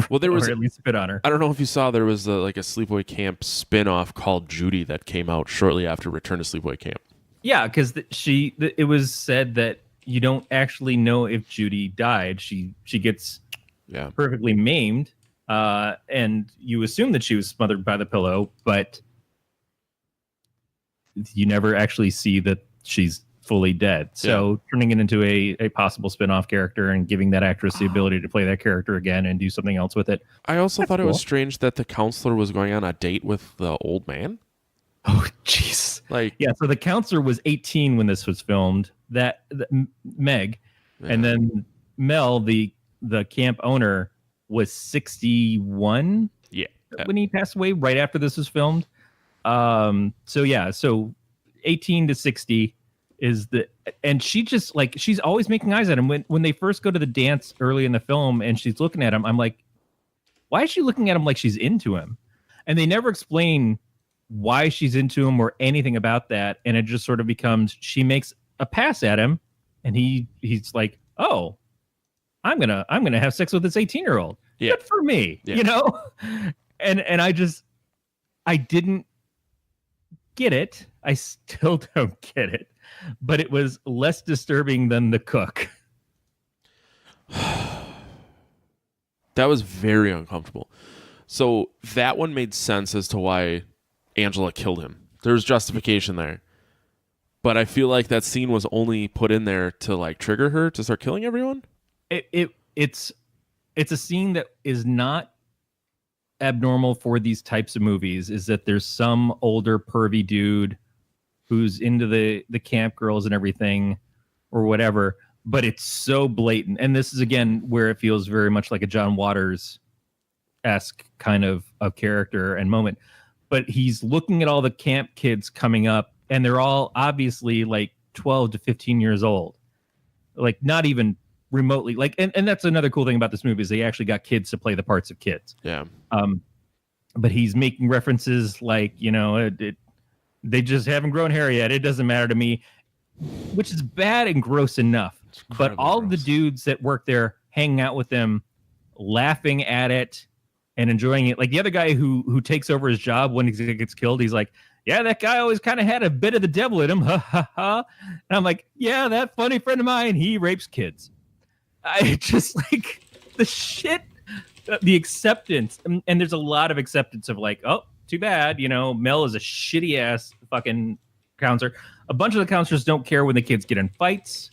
Well, there was or at least spit on her. I don't know if you saw, there was like a Sleepaway Camp spin-off called Judy that came out shortly after Return to Sleepaway Camp. Yeah, because it was said that you don't actually know if Judy died. She gets perfectly maimed, and you assume that she was smothered by the pillow, but you never actually see that she's fully dead. So turning it into a possible spin-off character and giving that actress the ability to play that character again and do something else with it. I also thought it was strange that the counselor was going on a date with the old man. Oh, jeez. So the counselor was 18 when this was filmed. Meg, and then Mel, the camp owner, was 61. Yeah, when he passed away right after this was filmed. So 18 to 60 is and she just she's always making eyes at him when they first go to the dance early in the film, and she's looking at him. I'm like, why is she looking at him like she's into him? And they never explain why she's into him or anything about that, and it just sort of becomes she makes a pass at him, and he's like, oh, I'm gonna have sex with this 18-year-old. Good for me. You know. And I didn't get it. I still don't get it, but it was less disturbing than the cook. That was very uncomfortable. So that one made sense as to why Angela killed him. There's justification there. But I feel like that scene was only put in there to trigger her to start killing everyone. It's a scene that is not abnormal for these types of movies, is that there's some older pervy dude who's into the camp girls and everything or whatever, but it's so blatant. And this is again where it feels very much like a John Waters-esque kind of character and moment. But he's looking at all the camp kids coming up, and they're all obviously like 12 to 15 years old, like not even remotely like. And that's another cool thing about this movie is they actually got kids to play the parts of kids. Yeah. But he's making references like, they just haven't grown hair yet. It doesn't matter to me, which is bad and gross enough. But all gross. the dudes that work there hanging out with them, laughing at it and enjoying it. Like the other guy who takes over his job when he gets killed, he's like, yeah, that guy always kind of had a bit of the devil in him. Ha ha ha. And I'm like, yeah, that funny friend of mine, he rapes kids. I just like the shit, the acceptance. And there's a lot of acceptance of like, oh, too bad. Mel is a shitty ass fucking counselor. A bunch of the counselors don't care when the kids get in fights.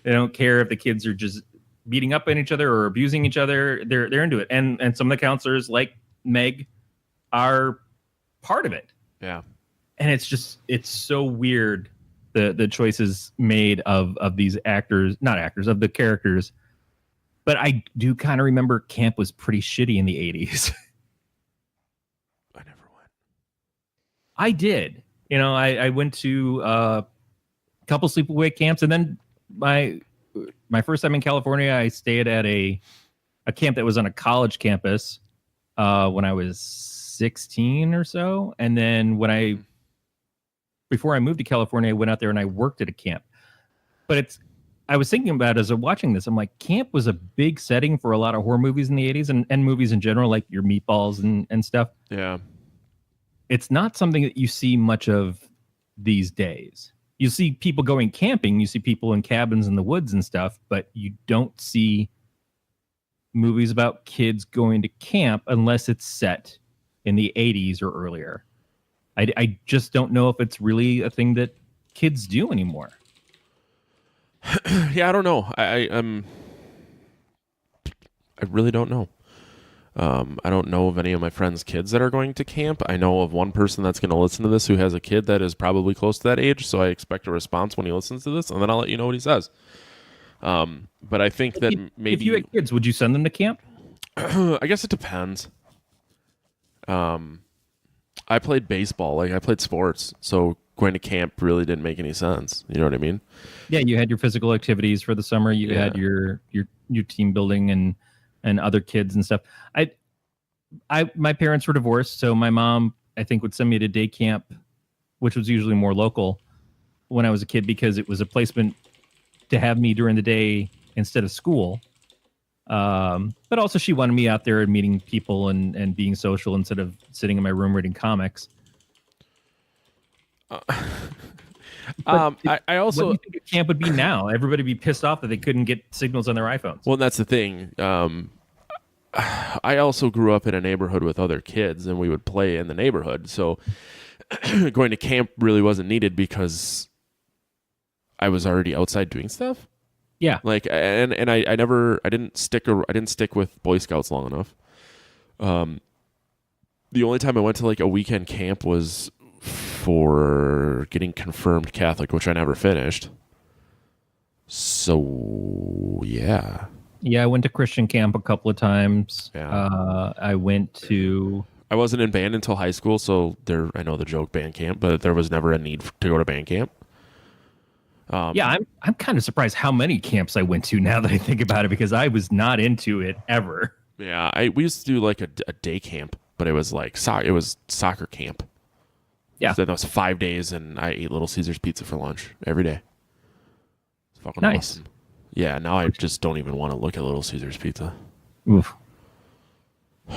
They don't care if the kids are just beating up on each other or abusing each other. They're into it. And some of the counselors like Meg are part of it. Yeah. And it's so weird the choices made of these actors, not actors, of the characters. But I do kind of remember camp was pretty shitty in the 80s. I never went. I did. I went to a couple sleepaway camps, and then my first time in California, I stayed at a camp that was on a college campus when I was 16 or so. And then before I moved to California, I went out there and I worked at a camp. But I was thinking about it as I'm watching this. I'm like, camp was a big setting for a lot of horror movies in the 80s and movies in general, like your Meatballs and stuff. Yeah. It's not something that you see much of these days. You see people going camping, you see people in cabins in the woods and stuff, but you don't see movies about kids going to camp unless it's set in the 80s or earlier. I just don't know if it's really a thing that kids do anymore. Yeah, I don't know. I really don't know. I don't know of any of my friends' kids that are going to camp. I know of one person that's going to listen to this who has a kid that is probably close to that age, so I expect a response when he listens to this, and then I'll let you know what he says. But I think that maybe... If you had kids, would you send them to camp? I guess it depends. I played baseball. Like, I played sports, so going to camp really didn't make any sense. You know what I mean? Yeah, you had your physical activities for the summer. You had your team building and other kids and stuff. My parents were divorced, so my mom, I think, would send me to day camp, which was usually more local when I was a kid because it was a placement to have me during the day instead of school. But also she wanted me out there and meeting people and being social instead of sitting in my room reading comics. I also... What do you think a camp would be now? Everybody would be pissed off that they couldn't get signals on their iPhones. Well, that's the thing. I also grew up in a neighborhood with other kids, and we would play in the neighborhood. So going to camp really wasn't needed because I was already outside doing stuff. Yeah. Like, and I didn't stick with Boy Scouts long enough. The only time I went to like a weekend camp was for getting confirmed Catholic, which I never finished. So, yeah. Yeah, I went to Christian camp a couple of times. Yeah. I wasn't in band until high school, so I know the joke band camp, but there was never a need to go to band camp. Yeah, I'm kind of surprised how many camps I went to now that I think about it, because I was not into it ever. Yeah, we used to do like a day camp, but it was like soccer camp. Yeah. So that was 5 days, and I ate Little Caesars pizza for lunch every day. It's fucking nice. Awesome. Yeah, now I just don't even want to look at Little Caesars pizza. Oof. Do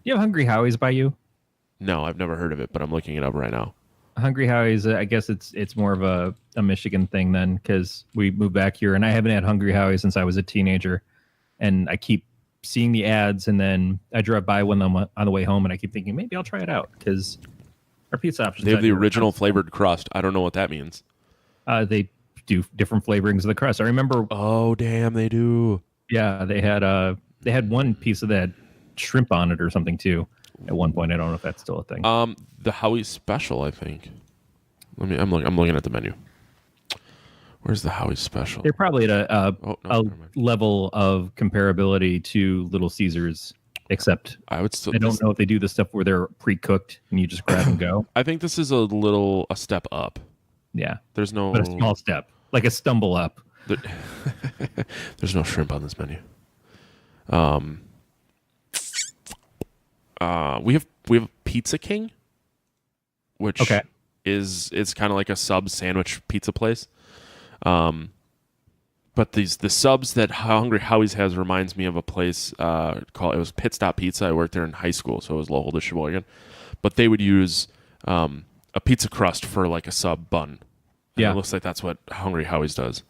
you have Hungry Howie's by you? No, I've never heard of it, but I'm looking it up right now. Hungry Howie's, I guess it's more of a Michigan thing then, because we moved back here, and I haven't had Hungry Howie's since I was a teenager, and I keep seeing the ads, and then I drive by one on the way home, and I keep thinking maybe I'll try it out because our pizza options. They have the original flavored crust. I don't know what that means. They do different flavorings of the crust. I remember. Oh damn, they do. Yeah, they had one piece of that shrimp on it or something too. At one point, I don't know if that's still a thing. The Howie's special, I think. I'm looking at the menu. Where's the Howie special? They're probably at a never mind. level of comparability to Little Caesars, except I would still. I don't know if they do the stuff where they're pre-cooked and you just grab and go. I think this is a step up. Yeah, There's no. but a small step, like a stumble up. There's no shrimp on this menu. We have Pizza King, which is kind of like a sub sandwich pizza place. But the subs that Hungry Howie's has reminds me of a place called, it was Pit Stop Pizza. I worked there in high school, so it was local to Sheboygan. But they would use a pizza crust for like a sub bun. And it looks like that's what Hungry Howie's does.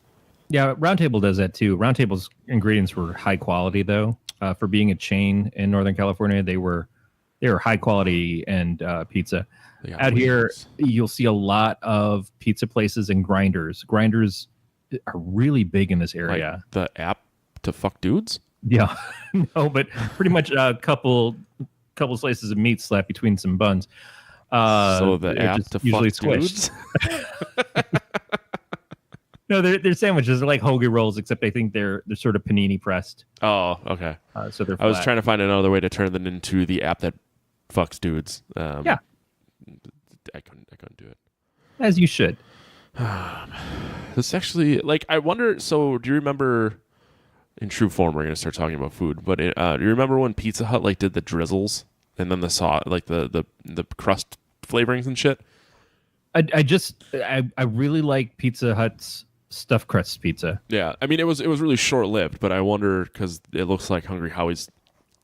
Yeah, Round Table does that too. Round Table's ingredients were high quality though. For being a chain in Northern California, they were high quality and pizza. Out here, you'll see a lot of pizza places and grinders. Grinders are really big in this area. Like the app to fuck dudes? Yeah, no, but pretty much a couple slices of meat slapped between some buns. So the app to usually fuck dudes? No, they're sandwiches. They're like hoagie rolls, except I think they're sort of panini pressed. Oh, okay. So they're. I was trying to find another way to turn them into the app that fucks dudes. Yeah, I couldn't do it. As you should. This actually, like, I wonder. So, do you remember? In true form, we're gonna start talking about food. But do you remember when Pizza Hut like did the drizzles and then the sauce, like the crust flavorings and shit? I really like Pizza Hut's stuffed crust pizza. Yeah, I mean it was really short lived, but I wonder because it looks like Hungry Howie's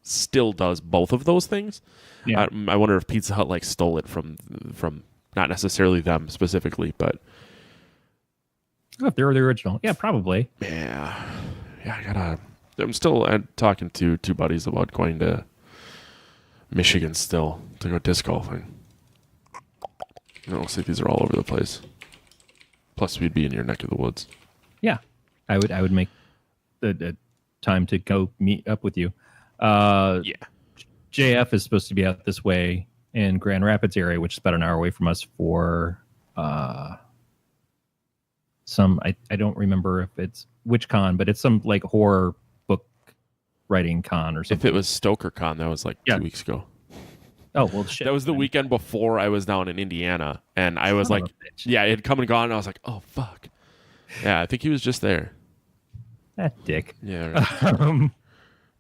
still does both of those things. Yeah. I wonder if Pizza Hut like stole it from not necessarily them specifically, but if they're the original, yeah, probably. Yeah, I'm still talking to two buddies about going to Michigan still to go disc golfing. It looks like these are all over the place. Plus, we'd be in your neck of the woods. Yeah, I would make the time to go meet up with you. Yeah. JF is supposed to be out this way in Grand Rapids area, which is about an hour away from us for some, I don't remember if it's which con, but it's some like horror book writing con or something. If it was Stoker Con, that was like 2 weeks ago. Oh, well, shit. That was the weekend before I was down in Indiana, and I was like, yeah, it had come and gone, and I was like, oh, fuck. Yeah, I think he was just there. That dick. Yeah. Right.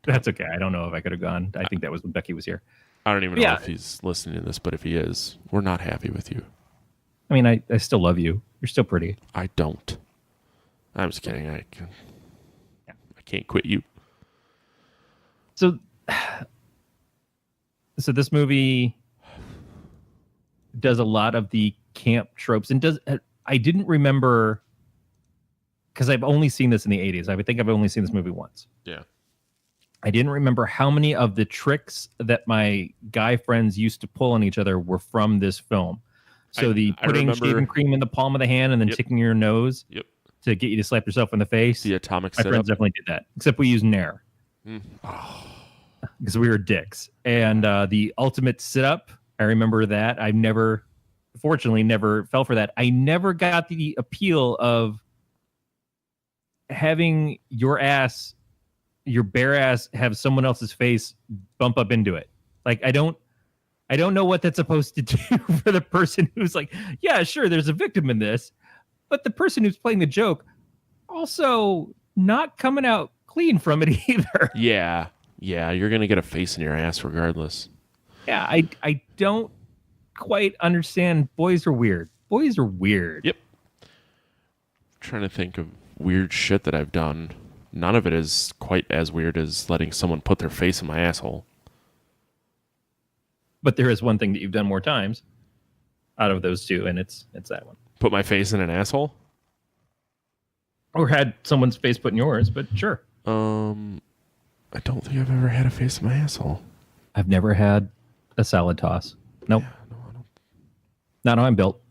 That's okay. I don't know if I could have gone. I think that was when Becky was here. I don't even know if he's listening to this, but if he is, we're not happy with you. I mean, I still love you. You're still pretty. I don't. I'm just kidding. I can't quit you. So this movie does a lot of the camp tropes, and I didn't remember because I've only seen this in the 80s. I think I've only seen this movie once. Yeah. I didn't remember how many of the tricks that my guy friends used to pull on each other were from this film. So putting shaving cream in the palm of the hand and then tickling your nose to get you to slap yourself in the face. The atomic My friends definitely did that, except we used Nair. Because we were dicks. And the ultimate sit-up, I remember that. I fortunately never fell for that. I never got the appeal of having your bare ass, have someone else's face bump up into it. Like, I don't know what that's supposed to do for the person who's like, yeah, sure, there's a victim in this. But the person who's playing the joke also not coming out clean from it either. Yeah, you're going to get a face in your ass regardless. Yeah, I don't quite understand. Boys are weird. Yep. I'm trying to think of weird shit that I've done. None of it is quite as weird as letting someone put their face in my asshole. But there is one thing that you've done more times out of those two, and it's that one. Put my face in an asshole? Or had someone's face put in yours, but sure. I don't think I've ever had a face in my asshole. I've never had a salad toss. Nope. Yeah, no, I don't. Not how I'm built.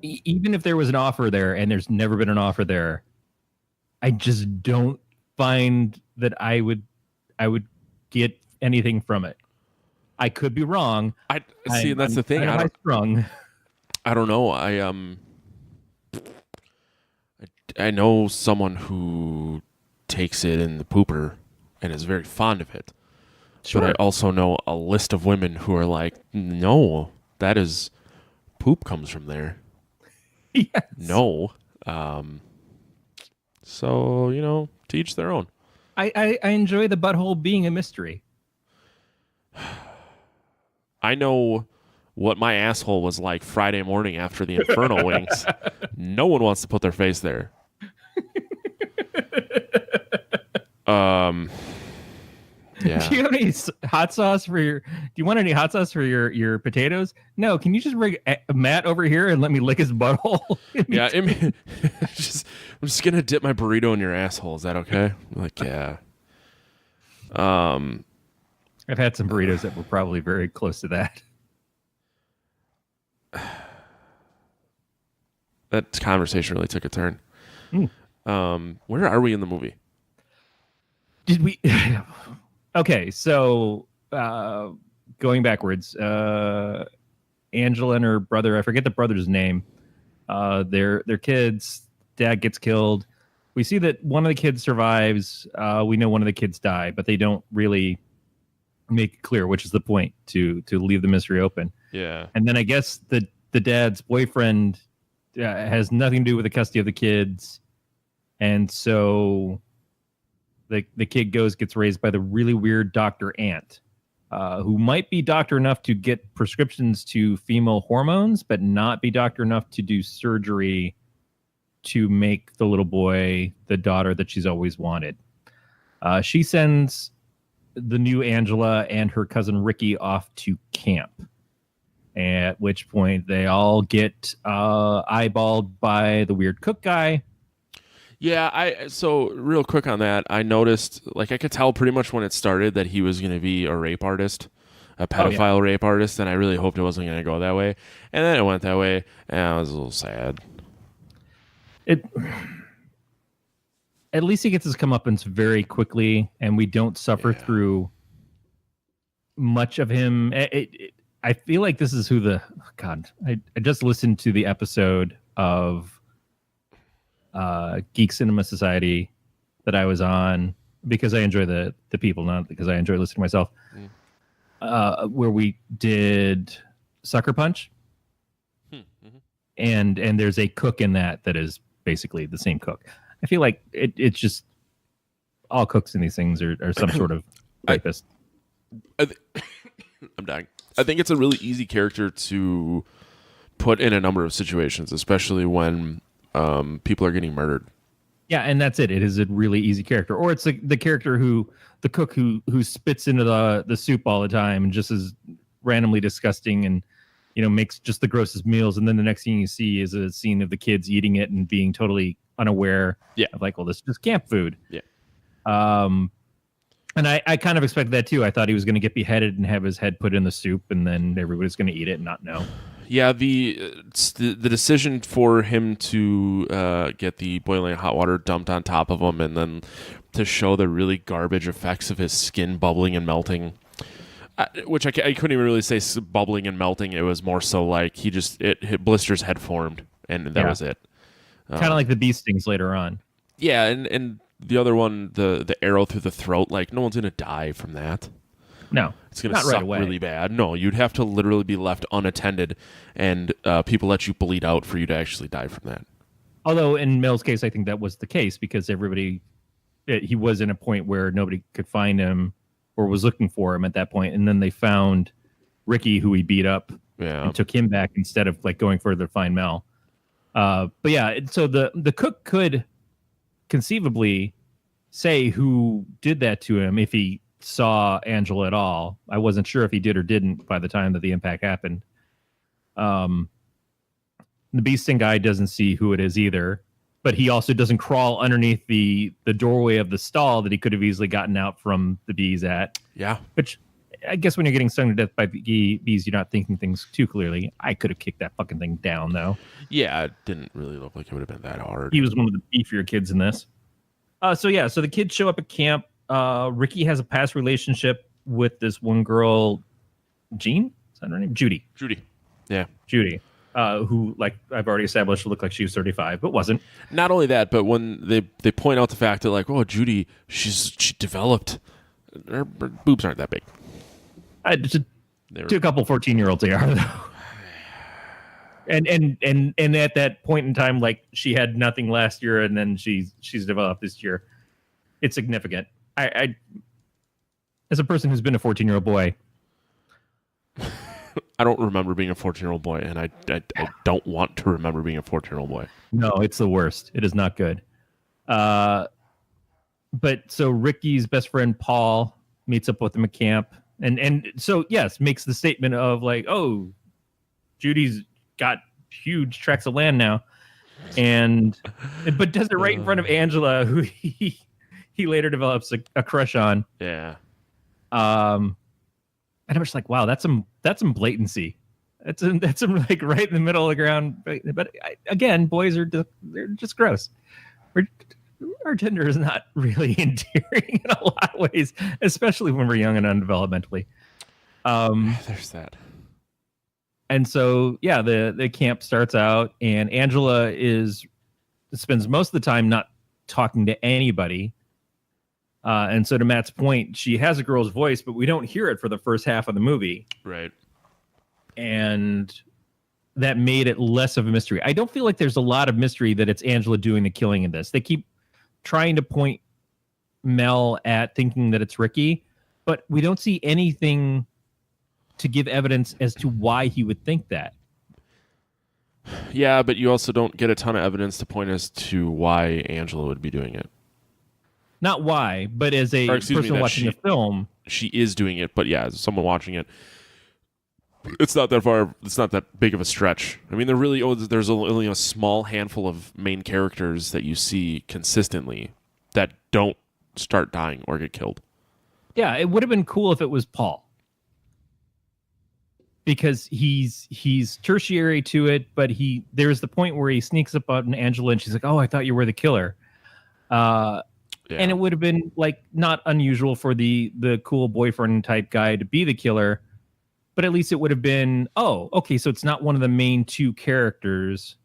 Even if there was an offer there, and there's never been an offer there, I just don't find that I would get anything from it. I could be wrong. That's the thing. I don't know. I know someone who takes it in the pooper and is very fond of it. Sure. But I also know a list of women who are like, no, that is poop comes from there. Yes. No. So, to each their own. I enjoy the butthole being a mystery. I know what my asshole was like Friday morning after the Inferno wings. No one wants to put their face there. Yeah. Do you have any hot sauce for your? Do you want any hot sauce for your potatoes? No. Can you just bring Matt over here and let me lick his butthole? Yeah. I'm just gonna dip my burrito in your asshole. Is that okay? I'm like, yeah. I've had some burritos that were probably very close to that. That conversation really took a turn. Where are we in the movie? Did we? Okay, so going backwards, Angela and her brother, I forget the brother's name. Their kids, dad gets killed. We see that one of the kids survives. We know one of the kids died, but they don't really make it clear, which is the point, to leave the mystery open. Yeah. And then I guess the dad's boyfriend has nothing to do with the custody of the kids, and so the kid gets raised by the really weird Dr. Ant, who might be doctor enough to get prescriptions to female hormones, but not be doctor enough to do surgery to make the little boy the daughter that she's always wanted. She sends the new Angela and her cousin Ricky off to camp, at which point they all get eyeballed by the weird cook guy. Yeah, so real quick on that, I noticed, I could tell pretty much when it started that he was going to be a rape artist, a pedophile rape artist, and I really hoped it wasn't going to go that way. And then it went that way, and I was a little sad. At least he gets his comeuppance very quickly, and we don't suffer through much of him. I feel like this is who I just listened to the episode of Geek Cinema Society that I was on because I enjoy the people, not because I enjoy listening to myself. Where we did Sucker Punch, and there's a cook in that is basically the same cook. I feel like it's just all cooks in these things are some sort of rapist. I'm dying. I think it's a really easy character to put in a number of situations, especially when people are getting murdered. Yeah, and that's it. It is a really easy character. Or it's the character the cook who spits into the soup all the time and just is randomly disgusting and makes just the grossest meals. And then the next thing you see is a scene of the kids eating it and being totally unaware of well, this is just camp food. Yeah. And I kind of expected that too. I thought he was going to get beheaded and have his head put in the soup and then everybody's going to eat it and not know. Yeah, the decision for him to get the boiling hot water dumped on top of him and then to show the really garbage effects of his skin bubbling and melting, which I couldn't even really say bubbling and melting. It was more so like blisters had formed and that was it. Kind of like the bee stings later on. Yeah, and the other one, the arrow through the throat, no one's going to die from that. No, it's going to suck really bad. No, you'd have to literally be left unattended and people let you bleed out for you to actually die from that. Although in Mill's case, I think that was the case because he was in a point where nobody could find him or was looking for him at that point. And then they found Ricky, who he beat up and took him back instead of going further to find Mel. But yeah, so the cook could conceivably say who did that to him if he saw Angela at all. I wasn't sure if he did or didn't by the time that the impact happened. The bee sting guy doesn't see who it is either, but he also doesn't crawl underneath the doorway of the stall that he could have easily gotten out from the bees at. Yeah. Which I guess when you're getting stung to death by bees, you're not thinking things too clearly. I could have kicked that fucking thing down, though. Yeah, it didn't really look like it would have been that hard. He was one of the beefier kids in this. So the kids show up at camp. Ricky has a past relationship with this one girl, Jean? Is that her name? Judy. Yeah. Judy. who, like I've already established, looked like she was 35, but wasn't. Not only that, but when they point out the fact that, like, oh, Judy, she developed, her boobs aren't that big. To a couple 14-year-olds they are, though. And at that point in time, like, she had nothing last year, and then she's developed this year. It's significant. I as a person who's been a 14-year-old boy, I don't remember being a 14-year-old boy, and I don't want to remember being a 14-year-old boy. no, it's the worst. It is not good. But so Ricky's best friend Paul meets up with him at camp, and so yes, makes the statement of like, oh, Judy's got huge tracts of land now, but does it right in front of Angela, who he later develops a crush on. Yeah. And I'm just like, wow, that's some blatancy. That's some like right in the middle of the ground. But again, boys they're just gross. Our gender is not really endearing in a lot of ways, especially when we're young and undevelopmentally. There's that. And so, yeah, the camp starts out, and Angela spends most of the time not talking to anybody. And so, to Matt's point, she has a girl's voice, but we don't hear it for the first half of the movie. Right. And that made it less of a mystery. I don't feel like there's a lot of mystery that it's Angela doing the killing in this. They keep trying to point Mel at thinking that it's Ricky, but we don't see anything to give evidence as to why he would think that. Yeah, but you also don't get a ton of evidence to point as to why Angela would be doing it. Not why, but as a person watching the film. She is doing it, but yeah, as someone watching it, it's not that far. It's not that big of a stretch. I mean, there's only a small handful of main characters that you see consistently that don't start dying or get killed. Yeah, it would have been cool if it was Paul, because he's tertiary to it. But there's the point where he sneaks up on Angela, and she's like, "Oh, I thought you were the killer." Yeah. And it would have been like not unusual for the cool boyfriend type guy to be the killer. But at least it would have been, oh, okay, so it's not one of the main two characters.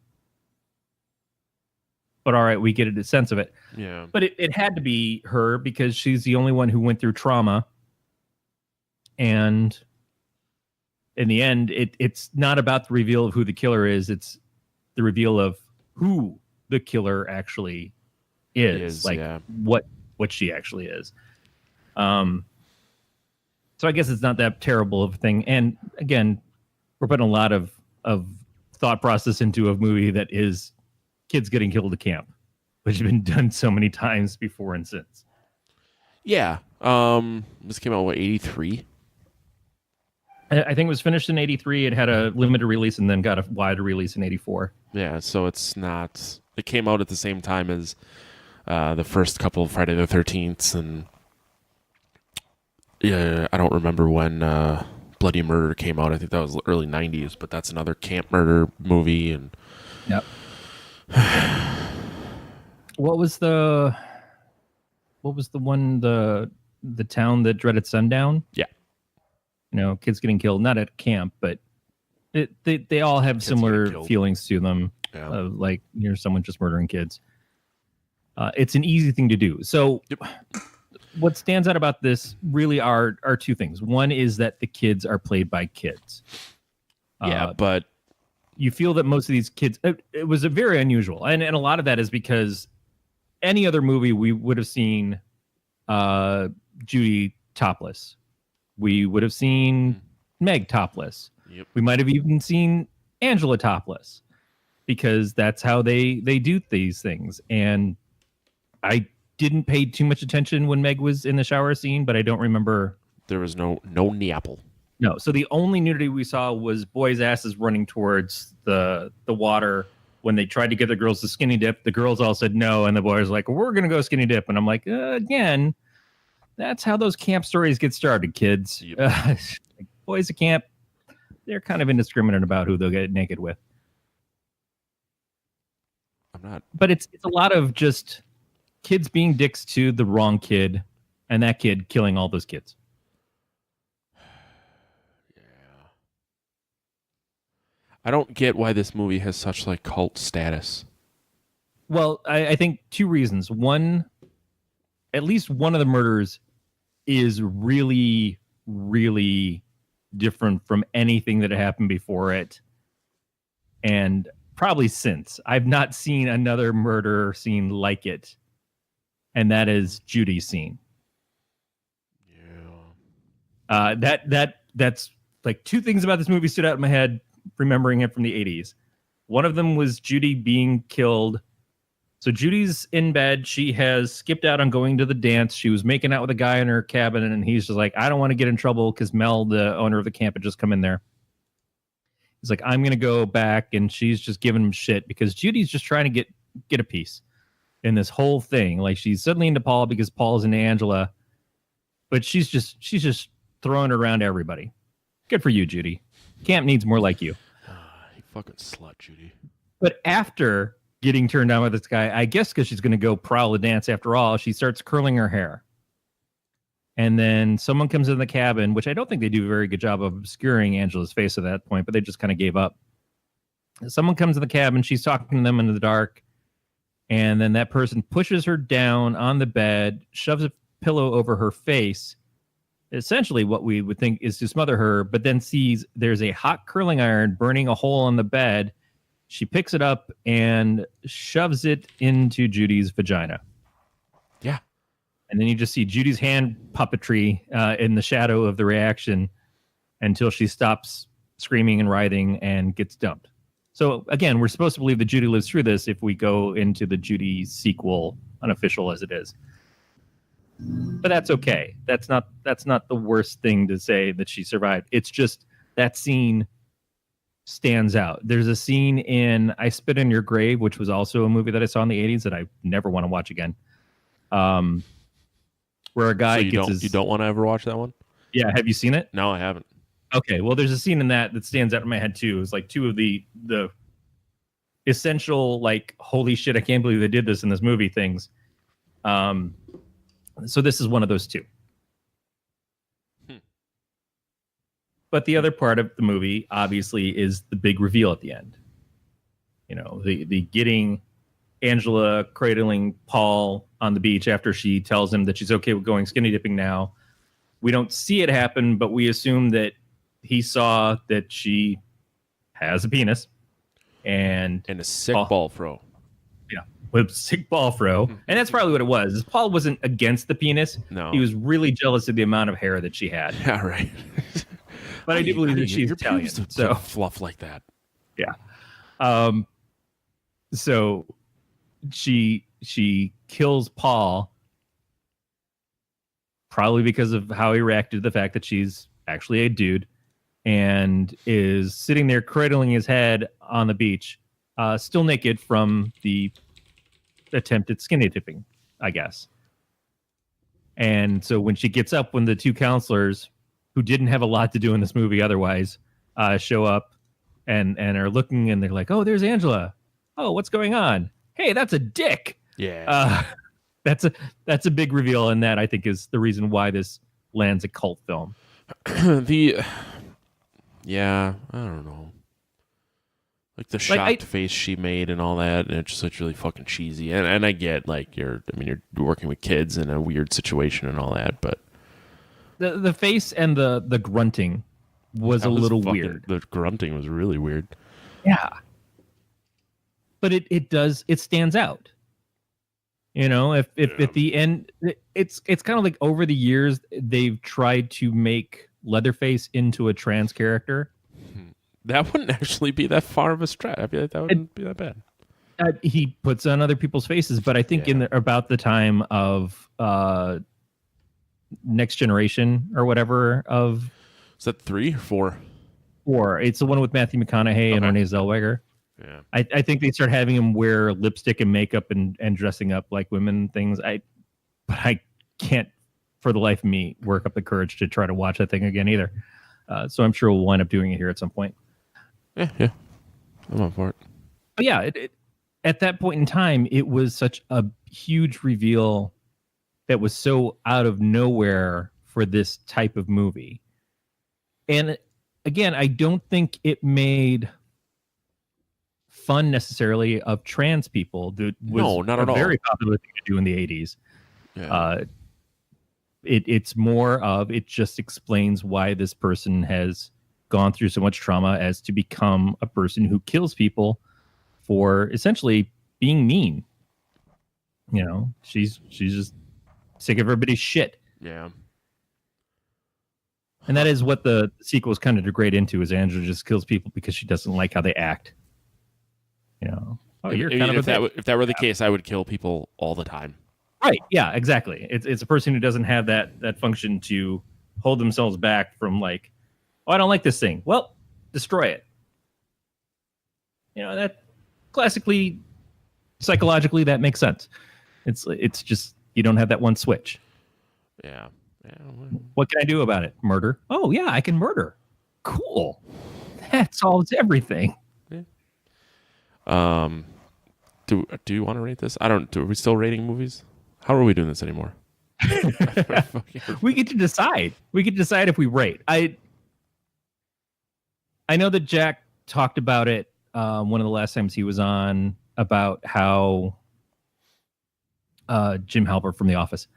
But all right, we get a sense of it. Yeah. But it had to be her because she's the only one who went through trauma. And in the end, it's not about the reveal of who the killer is. It's the reveal of who the killer actually is. What she actually is. So I guess it's not that terrible of a thing. And again, we're putting a lot of thought process into a movie that is kids getting killed at camp, which has been done so many times before and since. Yeah. This came out, 83? I think it was finished in 83. It had a limited release and then got a wider release in 84. Yeah, so it's not... It came out at the same time as the first couple of Friday the 13th, and... Yeah, I don't remember when Bloody Murder came out. I think that was early 90s, but that's another camp murder movie. And yep. What was the one, the town that dreaded sundown? Yeah. Kids getting killed, not at camp, but they all have similar feelings to them. Yeah. Like, someone just murdering kids. It's an easy thing to do. So yep. What stands out about this really are two things. One is that the kids are played by kids. Yeah, but you feel that most of these kids, it was very unusual. And a lot of that is because any other movie we would have seen Judy topless. We would have seen Meg topless. Yep. We might have even seen Angela topless, because that's how they do these things. And I didn't pay too much attention when Meg was in the shower scene, but I don't remember. There was no nipple. No. So the only nudity we saw was boys' asses running towards the water. When they tried to get the girls to skinny dip, the girls all said no, and the boys were like, we're going to go skinny dip. And I'm like, again, that's how those camp stories get started, kids. Yep. Boys at camp, they're kind of indiscriminate about who they'll get naked with. I'm not. But it's a lot of just kids being dicks to the wrong kid, and that kid killing all those kids. Yeah. I don't get why this movie has such like cult status. Well, I think two reasons. One, at least one of the murders is really, really different from anything that had happened before it. And probably since. I've not seen another murder scene like it. And that is Judy's scene. Yeah. That's like two things about this movie stood out in my head, remembering it from the 80s. One of them was Judy being killed. So Judy's in bed. She has skipped out on going to the dance. She was making out with a guy in her cabin, and he's just like, I don't want to get in trouble because Mel, the owner of the camp, had just come in there. He's like, I'm going to go back, and she's just giving him shit because Judy's just trying to get a piece in this whole thing. Like, she's suddenly into Paul because Paul's into Angela, but she's just throwing it around everybody. Good for you, Judy. Camp needs more like you. You fucking slut, Judy. But after getting turned on with this guy, I guess because she's going to go prowl the dance after all, she starts curling her hair. And then someone comes in the cabin, which I don't think they do a very good job of obscuring Angela's face at that point, but they just kind of gave up. Someone comes in the cabin, she's talking to them in the dark, and then that person pushes her down on the bed, shoves a pillow over her face, essentially what we would think is to smother her, but then sees there's a hot curling iron burning a hole in the bed. She picks it up and shoves it into Judy's vagina. Yeah. And then you just see Judy's hand puppetry in the shadow of the reaction until she stops screaming and writhing and gets dumped. So again, we're supposed to believe that Judy lives through this if we go into the Judy sequel, unofficial as it is. But that's okay. That's not the worst thing to say that she survived. It's just that scene stands out. There's a scene in I Spit in Your Grave, which was also a movie that I saw in the 80s that I never want to watch again. Where a guy you don't want to ever watch that one? Yeah, have you seen it? No, I haven't. Okay, well, there's a scene in that stands out in my head too. It's like two of the essential, like, holy shit, I can't believe they did this in this movie things. So this is one of those two. But the other part of the movie, obviously, is the big reveal at the end. You know, the getting Angela cradling Paul on the beach after she tells him that she's okay with going skinny dipping now. We don't see it happen, but we assume that he saw that she has a penis. And a sick ball throw. Yeah, with sick ball throw. And that's probably what it was. Paul wasn't against the penis. No. He was really jealous of the amount of hair that she had. Yeah, right. But I do believe that she's Italian. So fluff like that. Yeah. So she kills Paul probably because of how he reacted to the fact that she's actually a dude and is sitting there cradling his head on the beach, still naked from the attempt at skinny dipping, I guess. And so when she gets up, when the two counselors who didn't have a lot to do in this movie otherwise show up and are looking, and they're like, oh, there's Angela. Oh, what's going on? Hey, that's a dick. Yeah. That's a big reveal, and that I think is the reason why this lands a cult film. Yeah, I don't know. Like the shocked face she made and all that, and it just looks really fucking cheesy. And I get, like, you're working with kids in a weird situation and all that, but the face and the grunting was a little weird. The grunting was really weird. Yeah. But it stands out. You know, if at the end, it's kind of like over the years they've tried to make Leatherface into a trans character. That wouldn't actually be that far of a stretch. I feel like that wouldn't be that bad. He puts on other people's faces, but I think about the time of Next Generation or whatever of... Is that 3 or 4? 4. It's the one with Matthew McConaughey and Renee Zellweger. Yeah, I think they start having him wear lipstick and makeup and dressing up like women and things. But I can't, for the life of me, work up the courage to try to watch that thing again either. So I'm sure we'll wind up doing it here at some point. Yeah, I'm up for it. But yeah, at that point in time, it was such a huge reveal that was so out of nowhere for this type of movie. And again, I don't think it made fun necessarily of trans people. That was No, not at all. a very popular thing to do in the 80s. Yeah. It's more of, it just explains why this person has gone through so much trauma as to become a person who kills people for essentially being mean. You know, she's just sick of everybody's shit. Yeah. And that is what the sequels kind of degrade into, is Angela just kills people because she doesn't like how they act. You know, oh, you're kind of if that were the case, I would kill people all the time. Right. Yeah, exactly. It's a person who doesn't have that function to hold themselves back from like, oh, I don't like this thing. Well, destroy it. You know, that classically, psychologically, that makes sense. It's just, you don't have that one switch. Yeah. What can I do about it? Murder? Oh, yeah, I can murder. Cool. That solves everything. Yeah. Do you want to rate this? Are we still rating movies? How are we doing this anymore? We get to decide. We get to decide if we rate. I know that Jack talked about it one of the last times he was on, about how Jim Halpert from The Office,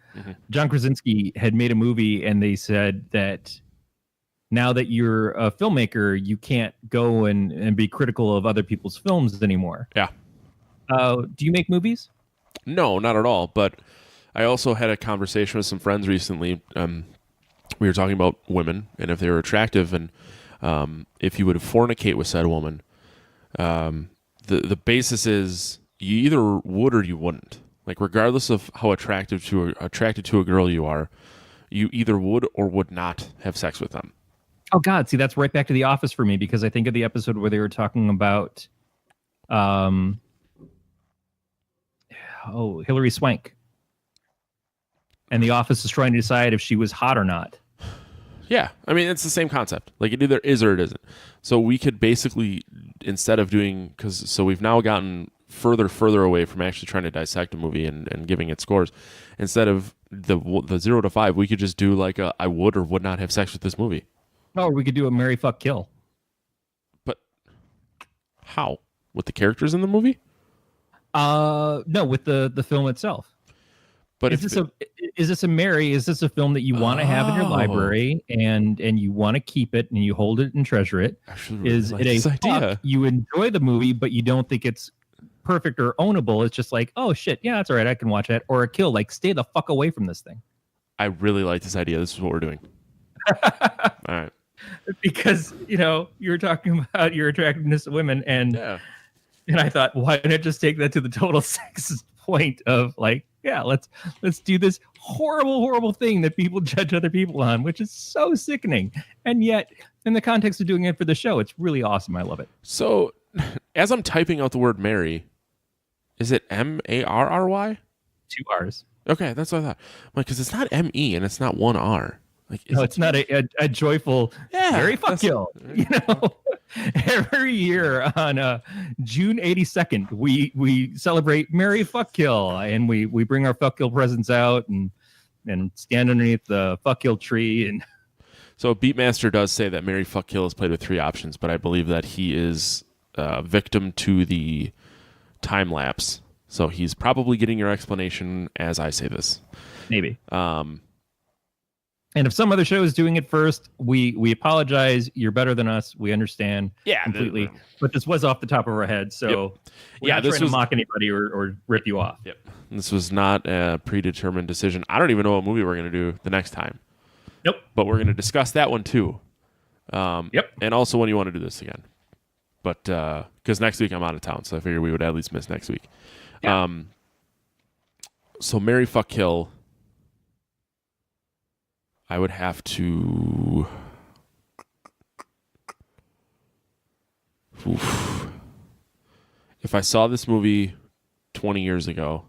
John Krasinski had made a movie, and they said that now that you're a filmmaker, you can't go and be critical of other people's films anymore. Yeah. Do you make movies? No, not at all. But I also had a conversation with some friends recently. We were talking about women and if they were attractive, and if you would fornicate with said woman. The basis is you either would or you wouldn't. Like, regardless of how attracted to a girl you are, you either would or would not have sex with them. Oh God, see, that's right back to The Office for me, because I think of the episode where they were talking about Hillary Swank. And The Office is trying to decide if she was hot or not. Yeah, I mean, it's the same concept. Like, it either is or it isn't. So we could basically, instead of doing, so we've now gotten further away from actually trying to dissect a movie and giving it scores. Instead of the 0 to 5, we could just do like I would or would not have sex with this movie. Oh, or we could do a marry, fuck, kill. But how? With the characters in the movie? No, with the film itself. But is this a marry? Is this a film that you want to have in your library and you want to keep it and you hold it and treasure it? Is it a fuck? You enjoy the movie, but you don't think it's perfect or ownable? It's just like, oh shit, yeah, that's all right, I can watch that. Or a kill, like, stay the fuck away from this thing. I really like this idea. This is what we're doing. All right. Because, you know, you were talking about your attractiveness of women, and I thought, why not just take that to the total sex point of like, yeah, let's do this horrible thing that people judge other people on, which is so sickening. And yet, in the context of doing it for the show, it's really awesome. I love it. So, as I'm typing out the word marry, is it M-A-R-R-Y? 2 R's. Okay, that's what I thought. Like, because it's not M-E and it's not 1 R. Like, no, it's not a joyful marry, fuck, kill. You know, every year on June 82nd, we celebrate marry, fuck, kill, and we bring our fuck, kill presents out and stand underneath the fuck, kill tree. And so Beatmaster does say that marry, fuck, kill is played with 3 options, but I believe that he is victim to the time lapse. So he's probably getting your explanation as I say this. Maybe. And if some other show is doing it first, we apologize. You're better than us. We understand completely. But this was off the top of our head, so we're not trying to mock anybody or rip you off. Yep. This was not a predetermined decision. I don't even know what movie we're going to do the next time. Nope. But we're going to discuss that one too. Yep. And also when you want to do this again. But because next week I'm out of town, so I figured we would at least miss next week. Yeah. So marry, fuck, kill. I would have to. If I saw this movie 20 years ago,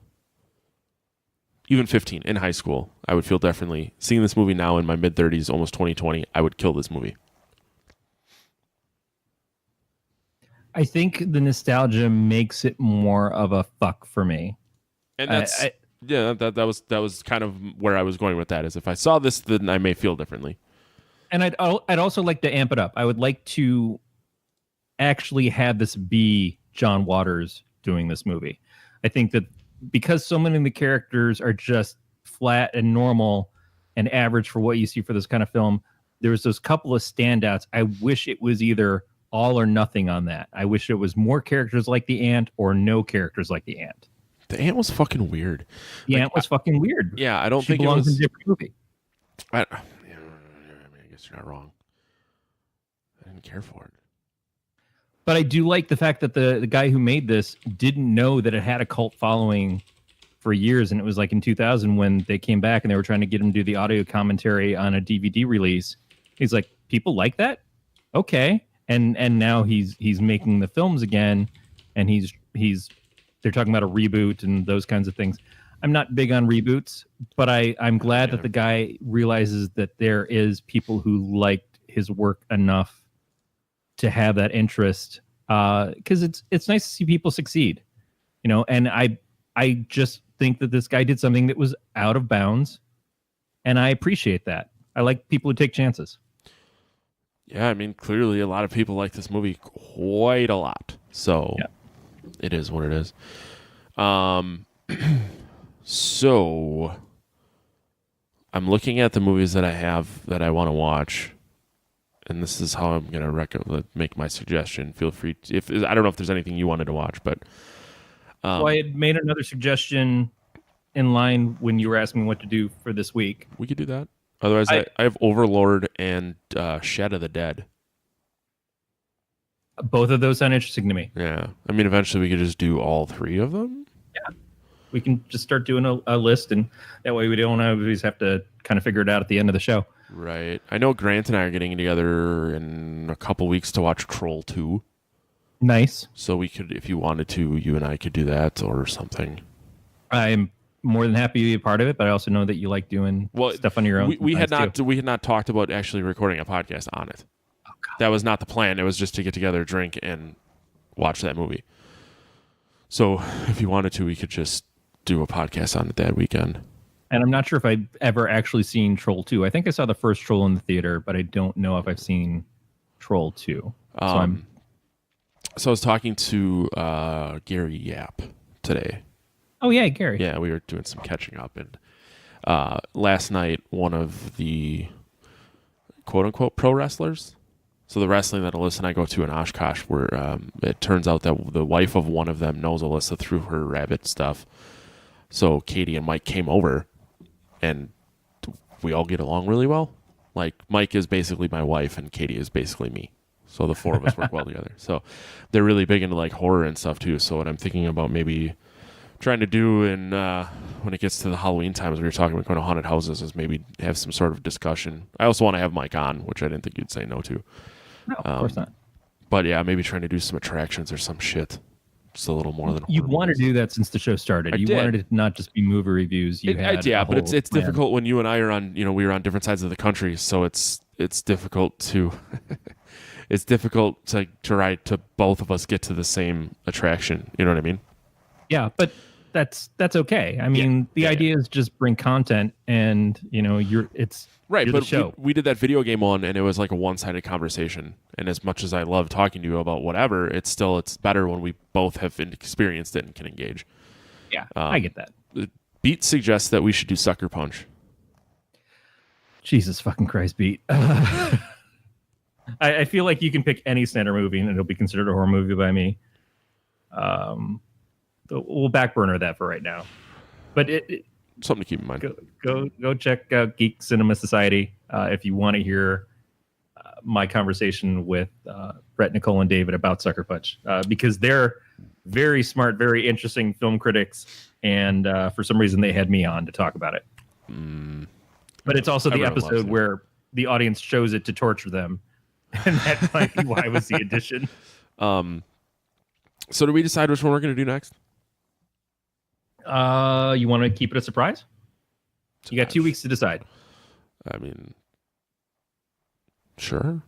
even 15 in high school, I would feel differently. Seeing this movie now in my mid-30s, almost 2020, I would kill this movie. I think the nostalgia makes it more of a fuck for me. And that's that was kind of where I was going with that. Is if I saw this, then I may feel differently. And I'd also like to amp it up. I would like to actually have this be John Waters doing this movie. I think that because so many of the characters are just flat and normal and average for what you see for this kind of film, there's those couple of standouts. I wish it was either all or nothing on that. I wish it was more characters like the ant or no characters like the ant. The ant was fucking weird. The ant was fucking weird. Yeah, I don't She think it belongs was. in a different movie. I guess you're not wrong. I didn't care for it. But I do like the fact that the guy who made this didn't know that it had a cult following for years. And it was like in 2000 when they came back and they were trying to get him to do the audio commentary on a DVD release. He's like, people like that? Okay. And now he's making the films again, and they're talking about a reboot and those kinds of things. I'm not big on reboots, but I'm glad that the guy realizes that there is people who liked his work enough to have that interest, because it's nice to see people succeed, and I just think that this guy did something that was out of bounds, and I appreciate that. I like people who take chances. Yeah, I mean, clearly a lot of people like this movie quite a lot, so It is what it is. So I'm looking at the movies that I have that I want to watch, and this is how I'm gonna make my suggestion. Feel free if I don't know if there's anything you wanted to watch, but Well, I had made another suggestion in line when you were asking me what to do for this week. we could do that. Otherwise, I have Overlord and Shed of the Dead. Both of those sound interesting to me. Yeah, I mean, eventually we could just do all three of them. Yeah, we can just start doing a list, and that way we don't always have to kind of figure it out at the end of the show. Right. I know Grant and I are getting together in a couple weeks to watch Troll 2. Nice. So we could, if you wanted to, you and I could do that or something. I'm more than happy to be a part of it, but I also know that you like doing stuff on your own. We had sometimes, not talked about actually recording a podcast on it. Oh, God. That was not the plan. It was just to get together, drink, and watch that movie. So if you wanted to, we could just do a podcast on it that weekend. And I'm not sure if I've ever actually seen Troll 2. I think I saw the first Troll in the theater, but I don't know if I've seen Troll 2. So I was talking to Gary Yap today. Oh, yeah, Gary. Yeah, we were doing some catching up. And last night, one of the quote-unquote pro wrestlers, so the wrestling that Alyssa and I go to in Oshkosh, where it turns out that the wife of one of them knows Alyssa through her rabbit stuff. So Katie and Mike came over, and we all get along really well. Like, Mike is basically my wife, and Katie is basically me. So the four of us work well together. So they're really big into like horror and stuff too. So what I'm thinking about maybe trying to do when it gets to the Halloween times, we were talking about going to haunted houses, is maybe have some sort of discussion. I also want to have Mike on, which I didn't think you'd say no to. No, of course not. But yeah, maybe trying to do some attractions or some shit. Just a little more than You horror wanted to movies. do that since the show started. I You did. wanted it to not just be movie reviews. You had yeah, a but it's whole plan. difficult when you and I are on. We were on different sides of the country, so it's difficult to. It's difficult to try to both of us get to the same attraction. You know what I mean? Yeah, but that's okay. I mean, the idea is just bring content, and it's Right, you're but the show. we did that video game one, and it was like a one-sided conversation. And as much as I love talking to you about whatever, it's better when we both have experienced it and can engage. Yeah, I get that. Beat suggests that we should do Sucker Punch. Jesus fucking Christ, Pete. I feel like you can pick any standard movie and it'll be considered a horror movie by me. We'll back burner that for right now. But Something to keep in mind. go check out Geek Cinema Society if you want to hear my conversation with Brett, Nicole, and David about Sucker Punch, because they're very smart, very interesting film critics, and for some reason they had me on to talk about it. But it's also the Everyone loves episode it. where the audience chose it to torture them, and that might be why it was the addition. So do we decide which one we're going to do next? You want to keep it a surprise? You got 2 weeks to decide. I mean, sure.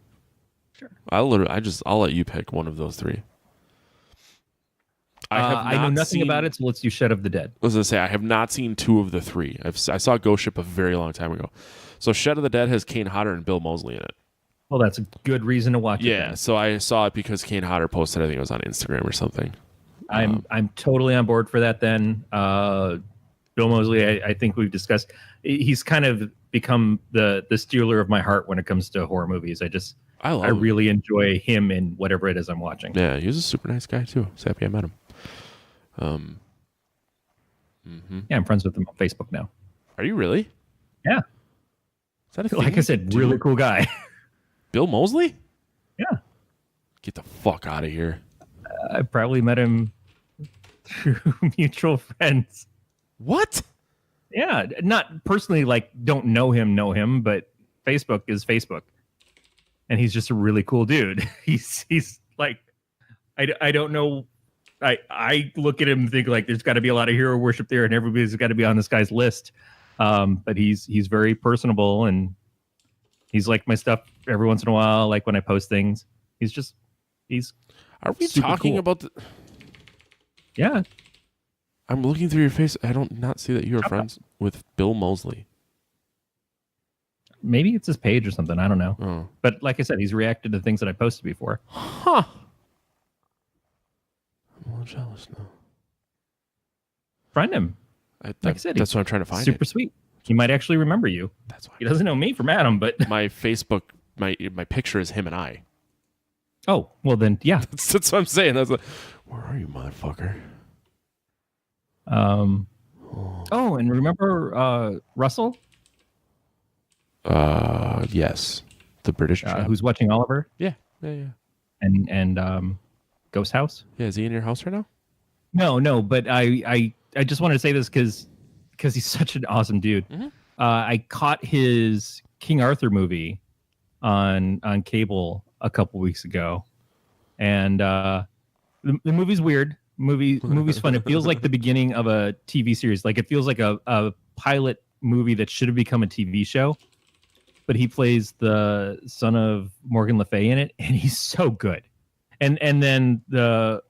Sure. I'll let you pick one of those three. I know nothing about it, so let's do Shed of the Dead. I was going to say, I have not seen two of the three. I saw Ghost Ship a very long time ago. So Shed of the Dead has Kane Hodder and Bill Moseley in it. Well, that's a good reason to watch it. Yeah, Then. so I saw it because Kane Hodder posted. I think it was on Instagram or something. I'm totally on board for that. Then Bill Moseley, I think we've discussed. He's kind of become the stealer of my heart when it comes to horror movies. I really enjoy him in whatever it is I'm watching. Yeah, he was a super nice guy too. So happy I met him. Yeah, I'm friends with him on Facebook now. Are you really? Yeah. Is that a thing? Like I said, really cool guy. Bill Moseley? Yeah. Get the fuck out of here. I probably met him through mutual friends. What? Yeah, not personally, like don't know him, but Facebook is Facebook, and he's just a really cool dude. He's like, I don't know. I look at him and think like there's got to be a lot of hero worship there, and everybody's got to be on this guy's list. But he's very personable, and he's like my stuff every once in a while. Like when I post things, he's. Are we super talking cool. about the? Yeah. I'm looking through your face. I don't not see that you are friends with Bill Moseley. Maybe it's his page or something. I don't know. Oh. But like I said, he's reacted to things that I posted before. Huh. I'm a little jealous now. Friend him. Like I said, that's what I'm trying to find. Super sweet. He might actually remember you. That's why. He doesn't know me from Adam, but My Facebook, my picture is him and I. oh, well then, yeah. That's what I'm saying. That's like, where are you, motherfucker? Oh, and remember Russell, Yes, the British chap. who's watching Oliver Yeah. and Ghost House? Yeah, is he in your house right now? No, but I just wanted to say this because he's such an awesome dude. Mm-hmm. I caught his King Arthur movie on cable a couple weeks ago, and the movie's weird. Movie's fun. It feels like the beginning of a TV series. Like it feels like a pilot movie that should have become a TV show. But he plays the son of Morgan Le Fay in it, and he's so good. And then the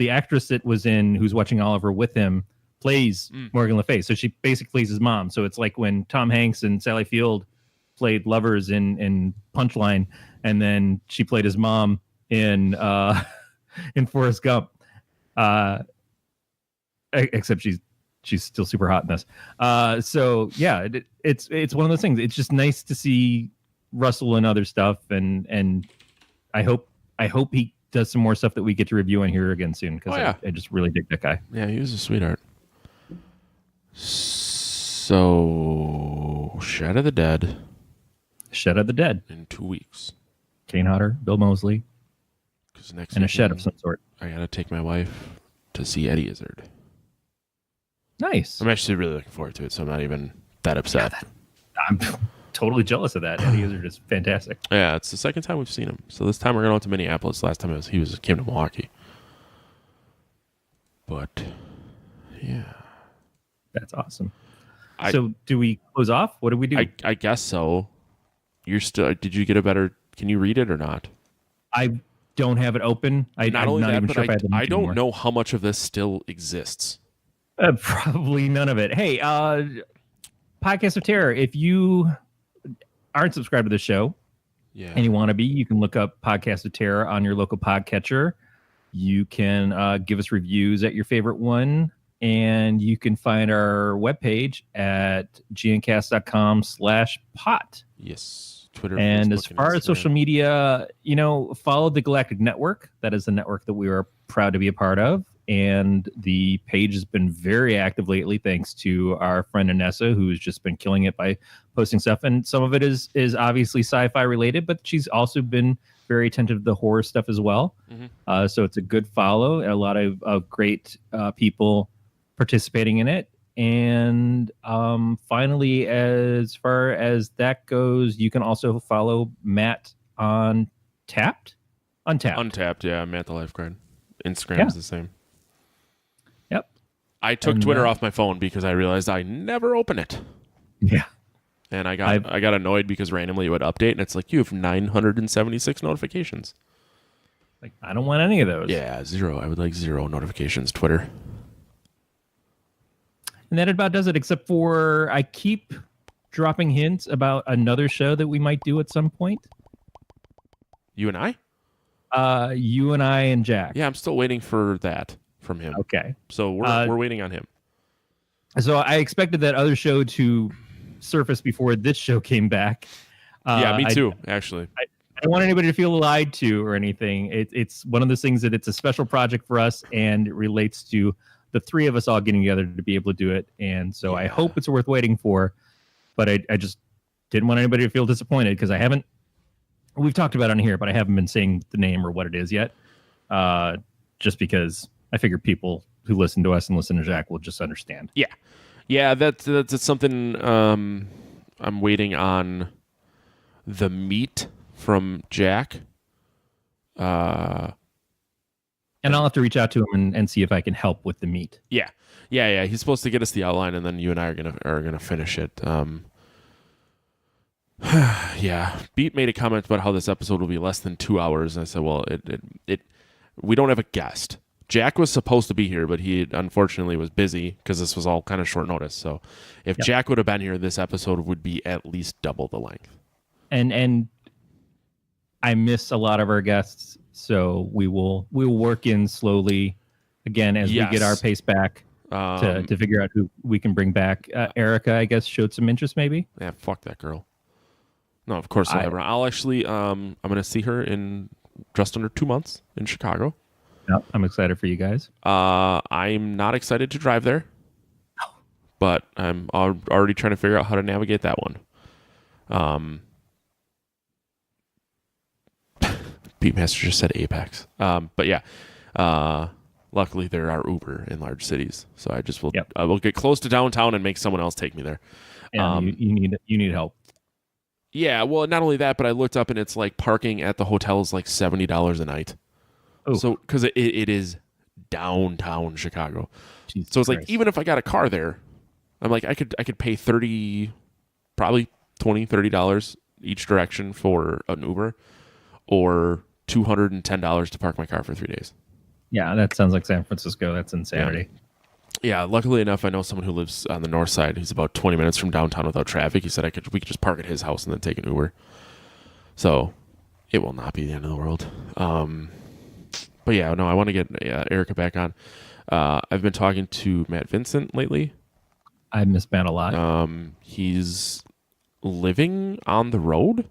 actress that was in Who's Watching Oliver with him plays Morgan Le Fay. So she basically plays his mom. So it's like when Tom Hanks and Sally Field played lovers in Punchline, and then she played his mom in Forrest Gump. Except she's still super hot in this. So yeah, it's one of those things. It's just nice to see Russell and other stuff, and I hope he does some more stuff that we get to review on here again soon because I just really dig that guy. Yeah, he was a sweetheart. So, Shed of the Dead In 2 weeks. Kane Hodder, Bill Moseley, Because next and a weekend, shed of some sort. I gotta take my wife to see Eddie Izzard. Nice. I'm actually really looking forward to it, so I'm not even that upset. I'm totally jealous of that. Eddie Izzard is fantastic. Yeah, it's the second time we've seen him. So this time we're going to Minneapolis. Last time he came to Milwaukee. But yeah, That's awesome. So do we close off? What do we do? I guess so. You're still. Did you get a better? Can you read it or not? I don't have it open. I'm not even sure if I have it I don't anymore. know how much of this still exists. Probably none of it. Hey, Podcast of Terror. If you aren't subscribed to the show and you want to be, you can look up Podcast of Terror on your local podcatcher. You can give us reviews at your favorite one, and you can find our webpage at gncast.com/pot. Yes, Twitter. And Facebook, as far as Instagram. social media, follow the Galactic Network. That is the network that we are proud to be a part of. And the page has been very active lately, thanks to our friend Anessa, who's just been killing it by posting stuff. And some of it is obviously sci-fi related, but she's also been very attentive to the horror stuff as well. Mm-hmm. So it's a good follow. A lot of great people participating in it. And finally, as far as that goes, you can also follow Matt on Untapped. Yeah, Matt the Lifeguard. Instagram's the same. Yep. I took Twitter off my phone because I realized I never open it. Yeah. And I got annoyed because randomly it would update, and it's like, you have 976 notifications. Like, I don't want any of those. Yeah, 0. I would like 0 notifications, Twitter. And that about does it, except for I keep dropping hints about another show that we might do at some point. You and I? You and I and Jack. Yeah, I'm still waiting for that from him. Okay. So we're waiting on him. So I expected that other show to surface before this show came back. Yeah, me too, actually. I don't want anybody to feel lied to or anything. It's one of those things that it's a special project for us, and it relates to the three of us all getting together to be able to do it. And so I hope it's worth waiting for, but I just didn't want anybody to feel disappointed because we've talked about it on here, but I haven't been saying the name or what it is yet. Just because I figure people who listen to us and listen to Jack will just understand. Yeah. Yeah, that's something I'm waiting on the meat from Jack. And I'll have to reach out to him and see if I can help with the meat. Yeah. He's supposed to get us the outline, and then you and I are gonna finish it. Yeah. Beat made a comment about how this episode will be less than 2 hours, and I said, well, we don't have a guest. Jack was supposed to be here, but he unfortunately was busy because this was all kind of short notice. So if Jack would have been here, this episode would be at least double the length. And I miss a lot of our guests, so we will work in slowly again as we get our pace back to figure out who we can bring back. Erica, I guess, showed some interest maybe. Yeah, fuck that girl. No, of course I'll have her. I'll actually I'm going to see her in just under 2 months in Chicago. Yep, I'm excited for you guys. I'm not excited to drive there, but I'm already trying to figure out how to navigate that one. Pete Master just said Apex. But yeah, luckily there are Uber in large cities, so I will get close to downtown and make someone else take me there. You need help. Yeah, well, not only that, but I looked up and it's like parking at the hotel is like $70 a night. Oh. So, because it is downtown Chicago. Jesus so it's Christ. like, even if I got a car there, I'm like, I could pay probably $30 each direction for an Uber, or $210 to park my car for 3 days. Yeah, that sounds like San Francisco. That's insanity. Yeah, luckily enough, I know someone who lives on the north side. He's about 20 minutes from downtown without traffic. He said we could just park at his house and then take an Uber. So it will not be the end of the world. But yeah, no, I want to get Erica back on. I've been talking to Matt Vincent lately. I miss Matt a lot. He's living on the road.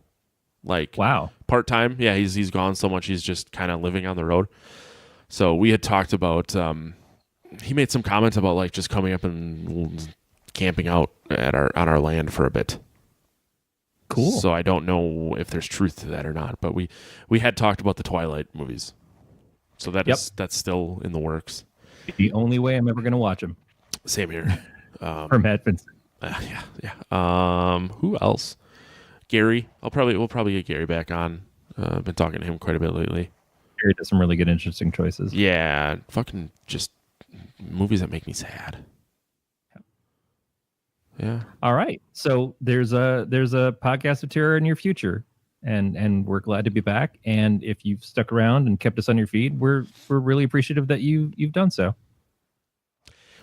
Like, wow. Part-time. Yeah, he's gone so much he's just kind of living on the road. So we had talked about he made some comments about like just coming up and camping out on our land for a bit. Cool. So I don't know if there's truth to that or not, but we had talked about the Twilight movies. So that's still in the works. The only way I'm ever going to watch them. Same here. For Matt Vincent. Yeah. Who else? Gary. We'll probably get Gary back on. I've been talking to him quite a bit lately. Gary does some really good, interesting choices. Yeah, fucking just movies that make me sad. Yeah. All right. So there's a podcast of terror in your future, and we're glad to be back. And if you've stuck around and kept us on your feed, we're really appreciative that you've done so.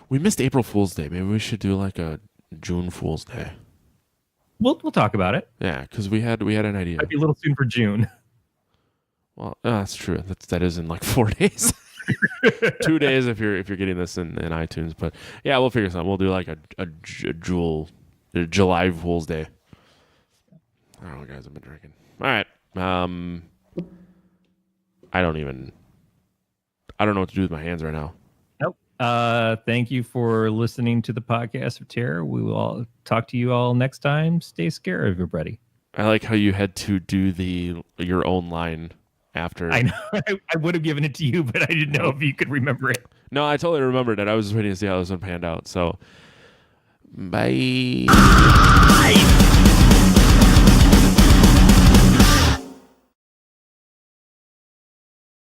We missed April Fool's Day. Maybe we should do like a June Fool's Day. We'll talk about it. Yeah, because we had an idea. Might be a little soon for June. Well, that's true. That is in like 4 days. 2 days if you're getting this in iTunes. But yeah, we'll figure something. We'll do like a July Fool's Day. I don't know, guys. I've been drinking. All right. I don't know what to do with my hands right now. Nope. Thank you for listening to the podcast of terror. We will all talk to you all next time. Stay scared, everybody. I like how you had to do your own line after. I know. I would have given it to you, but I didn't know if you could remember it. No, I totally remembered it. I was just waiting to see how this one panned out. So, bye.